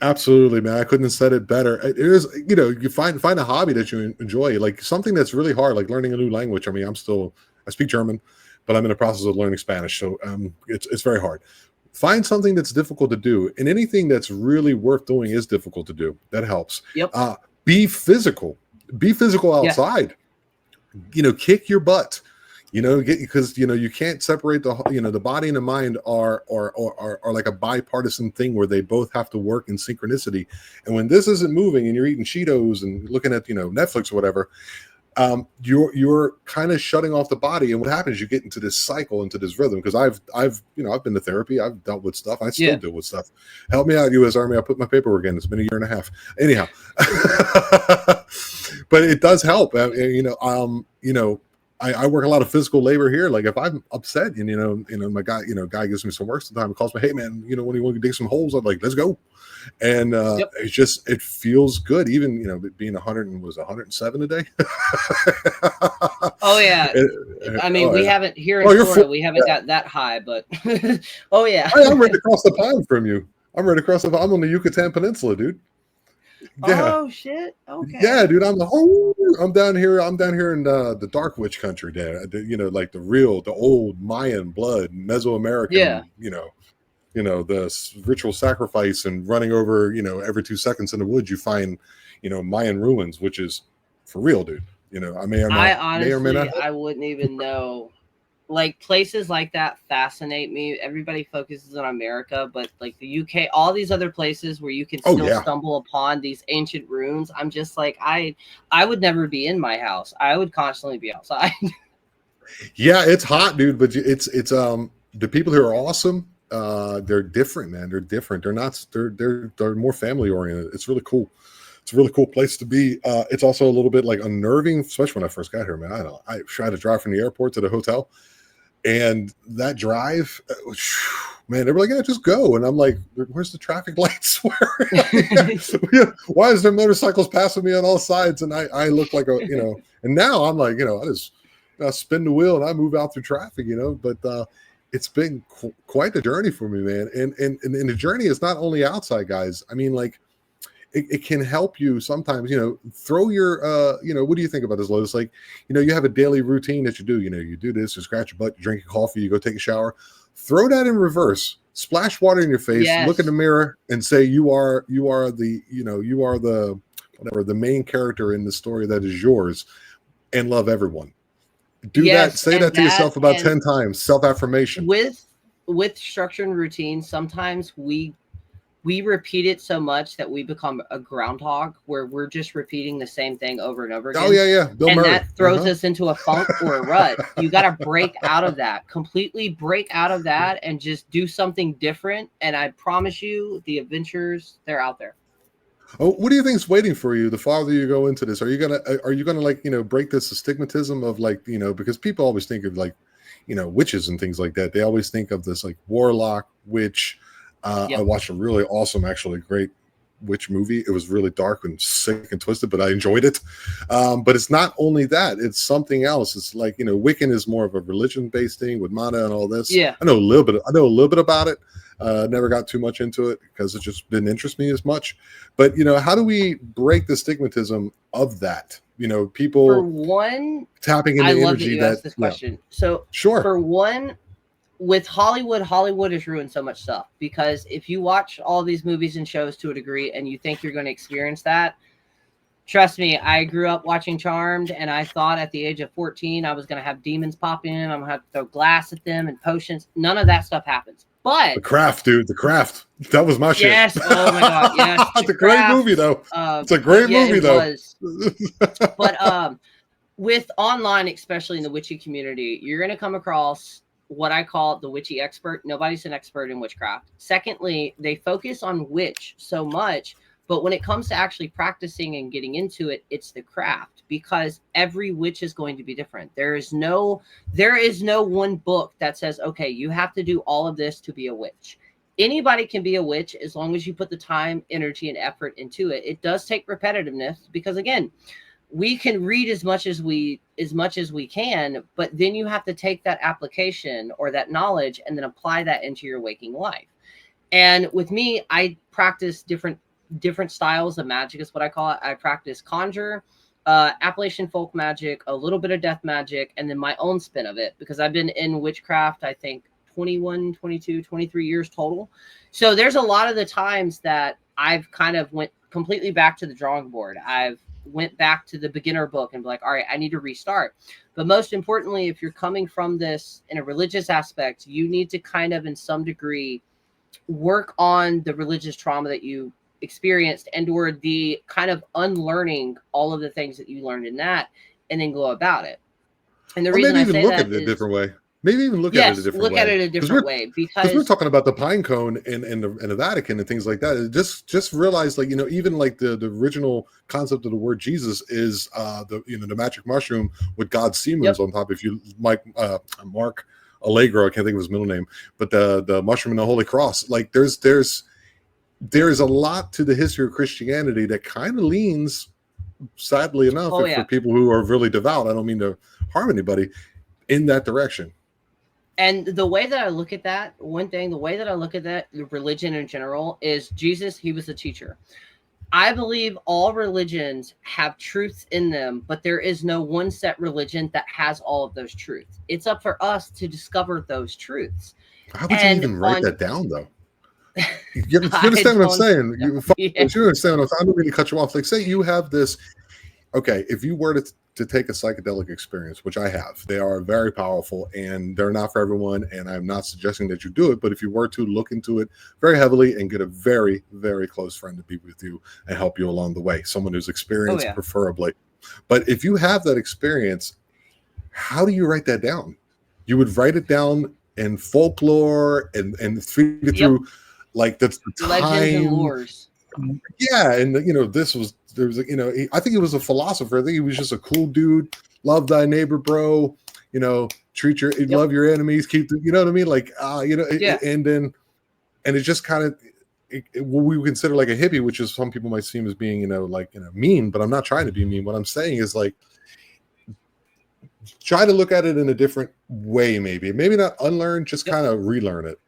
Absolutely, man. I couldn't have said it better. It is, you find a hobby that you enjoy, like something that's really hard, like learning a new language. I mean, I speak German, but I'm in the process of learning Spanish. So it's very hard. Find something that's difficult to do, and anything that's really worth doing is difficult to do. That helps. Yep. Be physical. Be physical outside. Yeah. Kick your butt. Because you can't separate the body and the mind are like a bipartisan thing where they both have to work in synchronicity. And when this isn't moving and you're eating Cheetos and looking at Netflix or whatever, you're kind of shutting off the body. And what happens is you get into this cycle, into this rhythm. Because I've been to therapy, I've dealt with stuff, I still deal with stuff. Help me out, U.S. Army. I put my paperwork in. It's been a year and a half. Anyhow, but it does help. I work a lot of physical labor here. Like if I'm upset and my guy gives me some work sometimes, calls me, hey man, when you want to dig some holes, I'm like, let's go. And it feels good. Even, being 107 a day. Oh yeah. We haven't here in Florida, we haven't got that high, but oh yeah. I'm right across the pond from you. I'm on the Yucatan Peninsula, dude. Yeah. Oh shit. Okay. Yeah, dude. I'm down here in the dark witch country, Dad. Like the old Mayan blood, Mesoamerican. Yeah. The ritual sacrifice and running over. Every 2 seconds in the woods you find, Mayan ruins, which is for real, dude. I honestly, I wouldn't even know. Like places like that fascinate me. Everybody focuses on America, but like the UK, all these other places where you can still stumble upon these ancient ruins. I'm just like, I would never be in my house. I would constantly be outside. Yeah, it's hot, dude. But it's the people who are awesome. They're different, man. They're different. They're more family oriented. It's really cool. It's a really cool place to be. It's also a little bit like unnerving, especially when I first got here, man. I tried to drive from the airport to the hotel. And that drive, man, they were like, yeah, just go. And I'm like, where's the traffic lights? Why is there motorcycles passing me on all sides? And I look like and now I'm like, I just spin the wheel and I move out through traffic, but it's been quite a journey for me, man. And the journey is not only outside, guys. I mean, like, it can help you sometimes, throw your, what do you think about this, Lotus? Like, you have a daily routine that you do, you do this, you scratch your butt, you drink your coffee, you go take a shower, throw that in reverse, splash water in your face, look in the mirror and say, you are the whatever, the main character in the story that is yours, and love everyone. Do that. Say that to yourself about 10 times. Self-affirmation. With structure and routine, sometimes we repeat it so much that we become a groundhog where we're just repeating the same thing over and over again. Oh, yeah. Bill Murray. That throws us into a funk or a rut. You got to break out of that, completely break out of that and just do something different. And I promise you, the adventures, they're out there. Oh, what do you think is waiting for you the farther you go into this? Are you gonna like, break this stigmatism of like, because people always think of like, witches and things like that. They always think of this like warlock, witch. I watched a really awesome, actually great witch movie. It was really dark and sick and twisted, but I enjoyed it. But it's not only that; it's something else. It's like, Wiccan is more of a religion-based thing with mana and all this. Yeah, I know a little bit about it. Never got too much into it because it just didn't interest me as much. But how do we break the stigmatism of that? People for one tapping into energy. That you asked this question. So sure. For one, with Hollywood has ruined so much stuff, because if you watch all these movies and shows to a degree and you think you're going to experience that, trust me, I grew up watching Charmed, and I thought at the age of 14 I was going to have demons pop in. I'm going to have to throw glass at them and potions. None of that stuff happens. But The Craft, dude, The Craft. That was my shit. Yes. Oh my God. Yes. It's a great movie, though. It's a great movie, though. But with online, especially in the witchy community, you're going to come across what I call the witchy expert. Nobody's an expert in witchcraft. Secondly, they focus on witch so much, but when it comes to actually practicing and getting into it, it's the craft, because every witch is going to be different. There is no one book that says, okay, you have to do all of this to be a witch. Anybody can be a witch as long as you put the time, energy, and effort into it. It does take repetitiveness, because again, we can read as much as we can, but then you have to take that application or that knowledge and then apply that into your waking life. And with me, I practice different styles of magic is what I call it. I practice conjure, Appalachian folk magic, a little bit of death magic, and then my own spin of it, because I've been in witchcraft, I think 21, 22, 23 years total. So there's a lot of the times that I've kind of went completely back to the drawing board. I've went back to the beginner book and be like, all right, I need to restart. But most importantly, if you're coming from this in a religious aspect, you need to kind of in some degree work on the religious trauma that you experienced, and or the kind of unlearning all of the things that you learned in that, and then go about it. And the reason I say look that at it a different way. Maybe even look at it a different way. Look at it a different way, because we're talking about the pine cone and the Vatican and things like that. It just realize, like, even like the original concept of the word Jesus is the magic mushroom with God's semen on top. If you Mark Allegro, I can't think of his middle name, but the mushroom and the Holy Cross. Like there is a lot to the history of Christianity that kind of leans, sadly enough, for people who are really devout, I don't mean to harm anybody, in that direction. And the way that I look at that, religion in general, is Jesus, he was a teacher. I believe all religions have truths in them, but there is no one set religion that has all of those truths. It's up for us to discover those truths. How would you even write that down, though? You understand what I'm saying? You understand what I'm saying? I don't mean to cut you off. Like, say you have this. Okay, if you were to take a psychedelic experience, which I have, they are very powerful and they're not for everyone. And I'm not suggesting that you do it, but if you were to look into it very heavily and get a very, very close friend to be with you and help you along the way, someone who's experienced, preferably. But if you have that experience, how do you write that down? You would write it down in folklore and feed it through, like, that's the time. Legends and lores. Yeah, and I think he was a philosopher. I think he was just a cool dude. Love thy neighbor, bro. Yep. love your enemies, you know what I mean? Like, Yeah. and it's just kind of what we would consider like a hippie, which is some people might seem as being, mean, but I'm not trying to be mean. What I'm saying is like, try to look at it in a different way, maybe not unlearn, just kind of relearn it.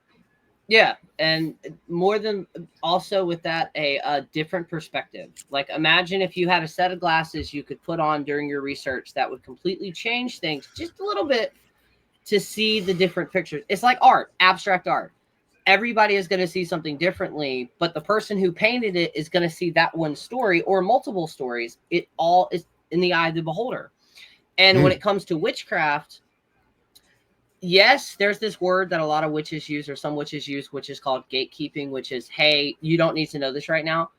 Yeah, and more than also with that, a different perspective. Like imagine if you had a set of glasses you could put on during your research that would completely change things just a little bit to see the different pictures. It's like art, abstract art. Everybody is going to see something differently, but the person who painted it is going to see that one story or multiple stories. It all is in the eye of the beholder. And when it comes to witchcraft, yes, there's this word that a lot of witches use, or some witches use, which is called gatekeeping, which is, hey, you don't need to know this right now.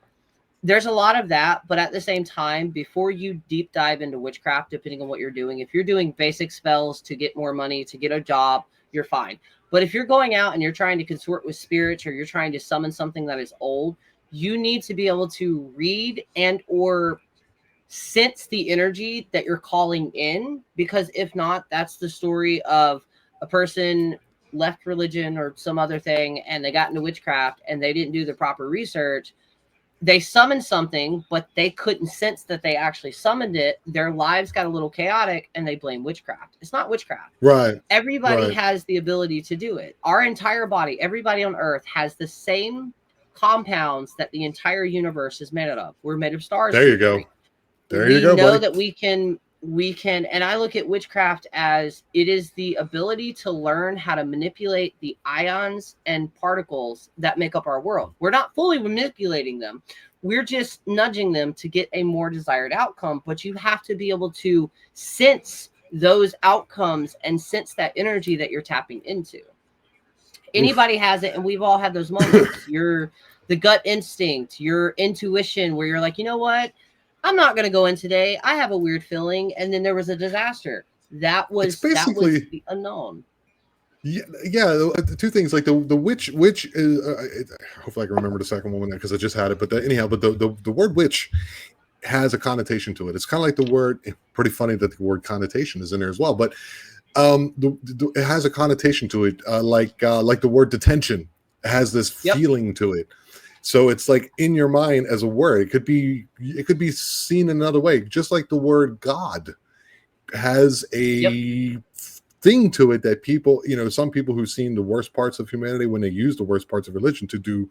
There's a lot of that, but at the same time, before you deep dive into witchcraft, depending on what you're doing, if you're doing basic spells to get more money, to get a job, you're fine. But if you're going out and you're trying to consort with spirits, or you're trying to summon something that is old, you need to be able to read and or sense the energy that you're calling in, because if not, that's the story of a person left religion or some other thing and they got into witchcraft and they didn't do the proper research. They summoned something, but they couldn't sense that they actually summoned it. Their lives got a little chaotic and they blame witchcraft. It's not witchcraft. Right. Everybody has the ability to do it. Our entire body, everybody on earth has the same compounds that the entire universe is made of. We're made of stars. There you go. There you go, know buddy. that we can, and I look at witchcraft as it is the ability to learn how to manipulate the ions and particles that make up our world. We're not fully manipulating them. We're just nudging them to get a more desired outcome, but you have to be able to sense those outcomes and sense that energy that you're tapping into. Anybody has it, and we've all had those moments. The gut instinct, your intuition, where you're like, you know what? I'm not going to go in today. I have a weird feeling. And then there was a disaster. That was the unknown. Yeah. Two things, like the witch is, hopefully I can remember the second one because I just had it. But the word witch has a connotation to it. It's kind of like the word, pretty funny that the word connotation is in there as well. But it has a connotation to it, like the word detention has this feeling to it. So it's like in your mind as a word. It could be seen another way, just like the word God has a thing to it that people, some people who've seen the worst parts of humanity when they use the worst parts of religion to do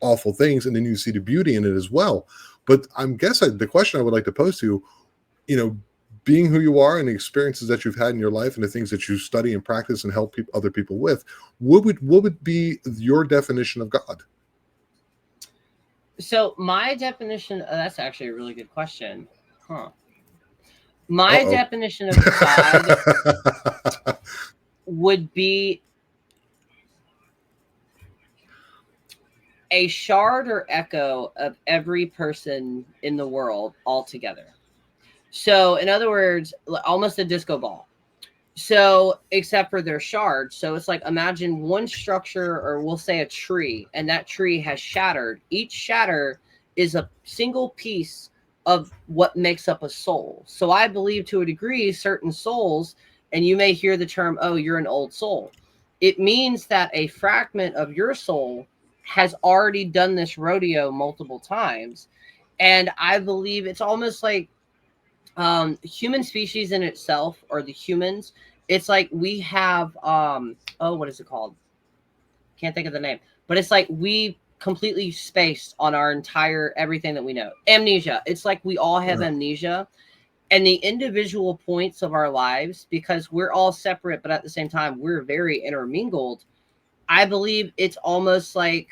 awful things, and then you see the beauty in it as well. But the question I would like to pose to you, being who you are and the experiences that you've had in your life and the things that you study and practice and help other people with, what would be your definition of God? So my definition, that's actually a really good question. My definition of God would be a shard or echo of every person in the world all together. So in other words, almost a disco ball. So except for their shards. So it's like, imagine one structure, or we'll say a tree, and that tree has shattered. Each shatter is a single piece of what makes up a soul. So I believe to a degree, certain souls, and you may hear the term, oh, you're an old soul. It means that a fragment of your soul has already done this rodeo multiple times. And I believe it's almost like human species in itself, or the humans, it's like we have what is it called? Can't think of the name, but it's like we completely spaced on our entire everything that we know. Amnesia. It's like we all have amnesia, and the individual points of our lives, because we're all separate, but at the same time we're very intermingled. I believe it's almost like,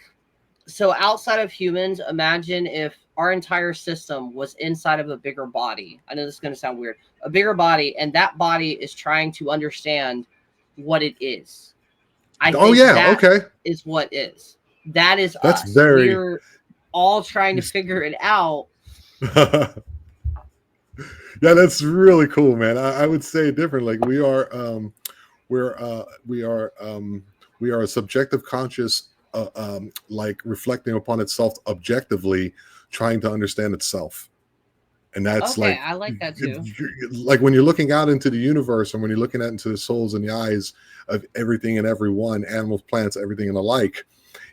so outside of humans, imagine if our entire system was inside of a bigger body. I know this is going to sound weird. A bigger body, and that body is trying to understand what it is. I think that is what is. That is us. We're all trying to figure it out. Yeah, that's really cool, man. I would say it different. Like we are a subjective conscious, like reflecting upon itself objectively, trying to understand itself. And that's Okay, like, I like that too. like when you're looking out into the universe and when you're looking out into the souls in the eyes of everything and everyone, animals, plants, everything and the like,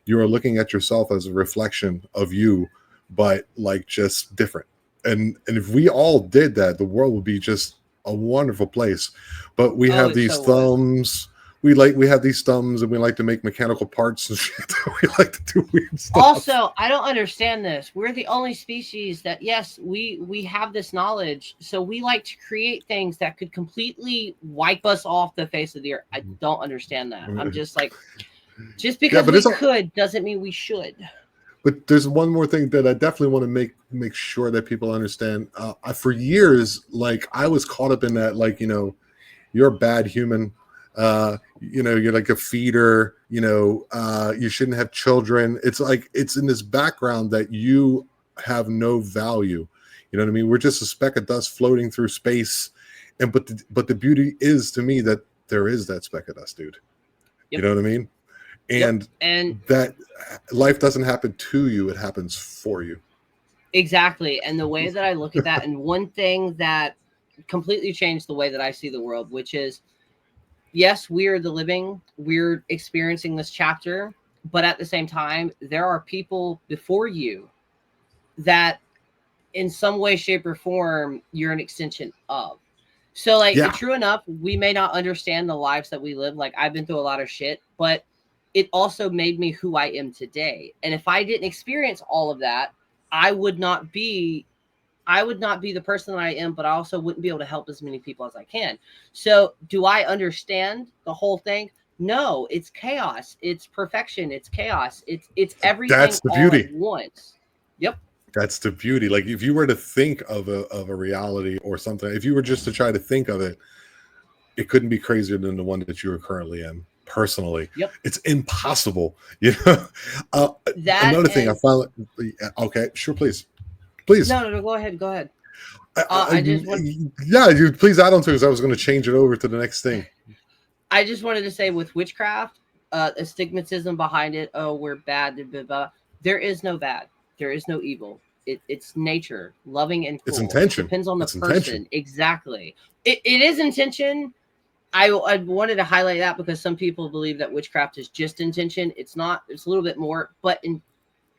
you are looking at yourself as a reflection of you, but like just different. And if we all did that, the world would be just a wonderful place. But we Oh, have it these so would. thumbs. We have these thumbs, and we like to make mechanical parts and shit. We like to do weird stuff. Also, I don't understand this. We're the only species that, yes, we have this knowledge, so we like to create things that could completely wipe us off the face of the earth. I don't understand that. I'm just like, just because but we could doesn't mean we should. But there's one more thing that I definitely want to make sure that people understand. For years, like I was caught up in that, like, you're a bad human. You're like a feeder. You shouldn't have children. It's like it's in this background that you have no value. You know what I mean? We're just a speck of dust floating through space. And but the beauty is to me that there is that speck of dust, dude. Yep. You know what I mean? And that life doesn't happen to you, it happens for you. Exactly. And the way that I look at that, and one thing that completely changed the way that I see the world, which is, yes, we are the living, we're experiencing this chapter, but at the same time, there are people before you that in some way, shape, or form, you're an extension of. So, like, true enough, we may not understand the lives that we live. Like, I've been through a lot of shit, but it also made me who I am today. And if I didn't experience all of that, I would not be the person that I am, but I also wouldn't be able to help as many people as I can. So do I understand the whole thing? No, it's chaos. It's perfection. It's chaos. It's everything. That's the all beauty. at once. Yep. That's the beauty. Like if you were to think of a reality or something, if you were just to try to think of it, it couldn't be crazier than the one that you are currently in. Personally, yep, it's impossible. Another thing I found. Okay, sure, please. No, go ahead. You please add on to it because I was going to change it over to the next thing. I just wanted to say with witchcraft, a stigmatism behind it. Oh, we're bad. Blah, blah. There is no bad. There is no evil. It's nature, loving and cruel. It's intention. It depends on the person. Exactly. It is intention. I wanted to highlight that because some people believe that witchcraft is just intention. It's not. It's a little bit more. But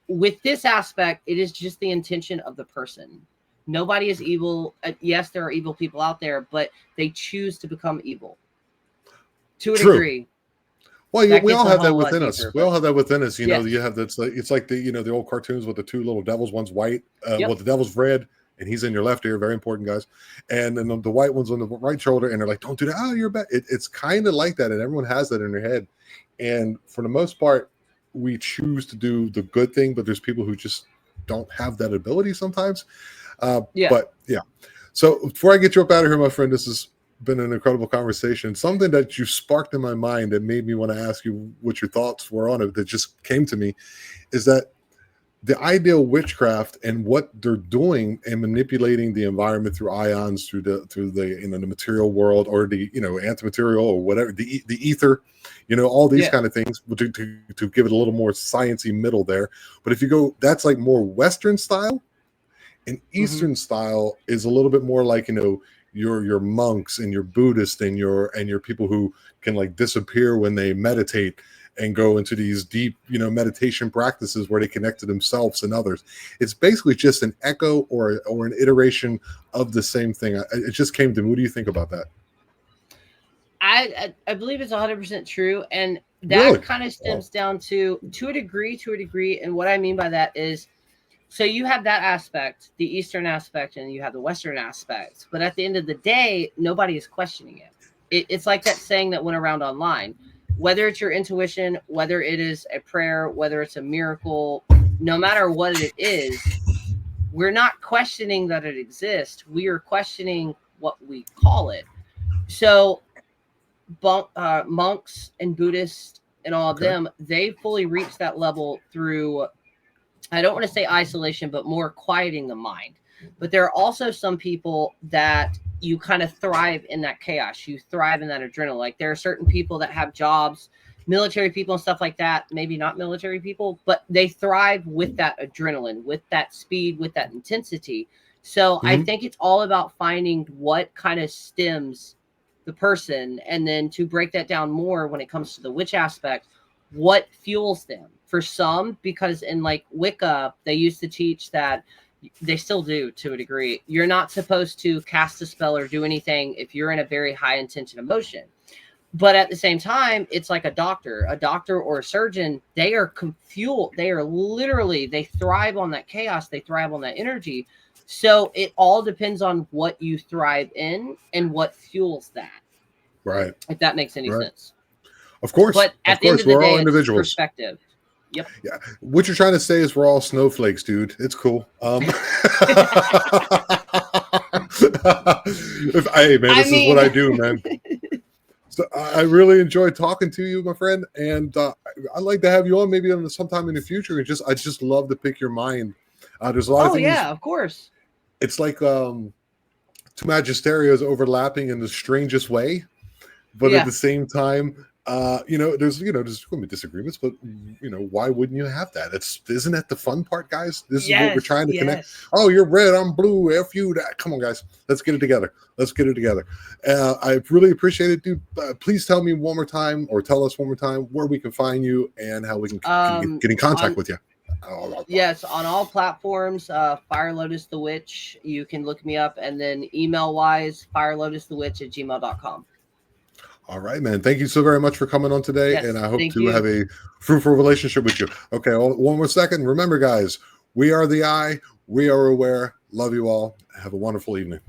with this aspect, it is just the intention of the person. Nobody is evil. Yes, there are evil people out there, but they choose to become evil to a degree. Well, we all have that within us. We all have that within us. Yes. You have that's like it's like the old cartoons with the two little devils. One's white. Well, the devil's red, and he's in your left ear. Very important, guys. And then the white one's on the right shoulder, and they're like, "Don't do that. Oh, you're bad." It's kind of like that, and everyone has that in their head. And for the most part, we choose to do the good thing, but there's people who just don't have that ability sometimes. But yeah. So before I get you up out of here, my friend, this has been an incredible conversation. Something that you sparked in my mind that made me want to ask you what your thoughts were on it that just came to me is that the ideal witchcraft and what they're doing and manipulating the environment through ions, through the the material world or the antimaterial or whatever, the ether, all these kind of things to give it a little more sciencey middle there. But if you go, that's like more Western style, and Eastern style is a little bit more like your monks and your Buddhists and your people who can like disappear when they meditate and go into these deep, meditation practices where they connect to themselves and others. It's basically just an echo or an iteration of the same thing. It just came to me. What do you think about that? I believe it's 100% true. And that kind of stems down to a degree. And what I mean by that is, so you have that aspect, the Eastern aspect, and you have the Western aspect. But at the end of the day, nobody is questioning it. It's like that saying that went around online. Whether it's your intuition, whether it is a prayer, whether it's a miracle, no matter what it is, we're not questioning that it exists. We are questioning what we call it. So monks and Buddhists and all of them, they fully reach that level through, I don't want to say isolation, but more quieting the mind. But there are also some people that you kind of thrive in that chaos. You thrive in that adrenaline. Like there are certain people that have jobs, military people and stuff like that. Maybe not military people, but they thrive with that adrenaline, with that speed, with that intensity. So I think it's all about finding what kind of stems the person, and then to break that down more when it comes to the witch aspect, what fuels them. For some, because in like Wicca, they used to teach that, they still do to a degree, you're not supposed to cast a spell or do anything if you're in a very high intention emotion. But at the same time, it's like a doctor or a surgeon. They are fueled. They are literally, they thrive on that chaos. They thrive on that energy. So it all depends on what you thrive in and what fuels that. Right. If that makes any sense. Of course. But at the end of the day, it's perspective. Yep. Yeah. What you're trying to say is we're all snowflakes, dude. It's cool. Hey, man, this is what I do, man. So I really enjoyed talking to you, my friend, and I'd like to have you on maybe sometime in the future. And I just love to pick your mind. There's a lot of things. Oh yeah, of course. It's like two magisterias overlapping in the strangest way, but at the same time, there's going to be disagreements, but why wouldn't you have that? Isn't that the fun part, guys? This is what we're trying to connect. Oh, you're red, I'm blue. F you. Come on, guys, let's get it together. I really appreciate it, dude. Please tell me one more time, or tell us one more time where we can find you and how we can get in contact with you. Yes, on all platforms, Fire Lotus the Witch. You can look me up, and then email wise, firelotusthewitch@gmail.com. All right, man. Thank you so very much for coming on today, and I hope to have a fruitful relationship with you. Okay, one more second. Remember, guys, we are the eye. We are aware. Love you all. Have a wonderful evening.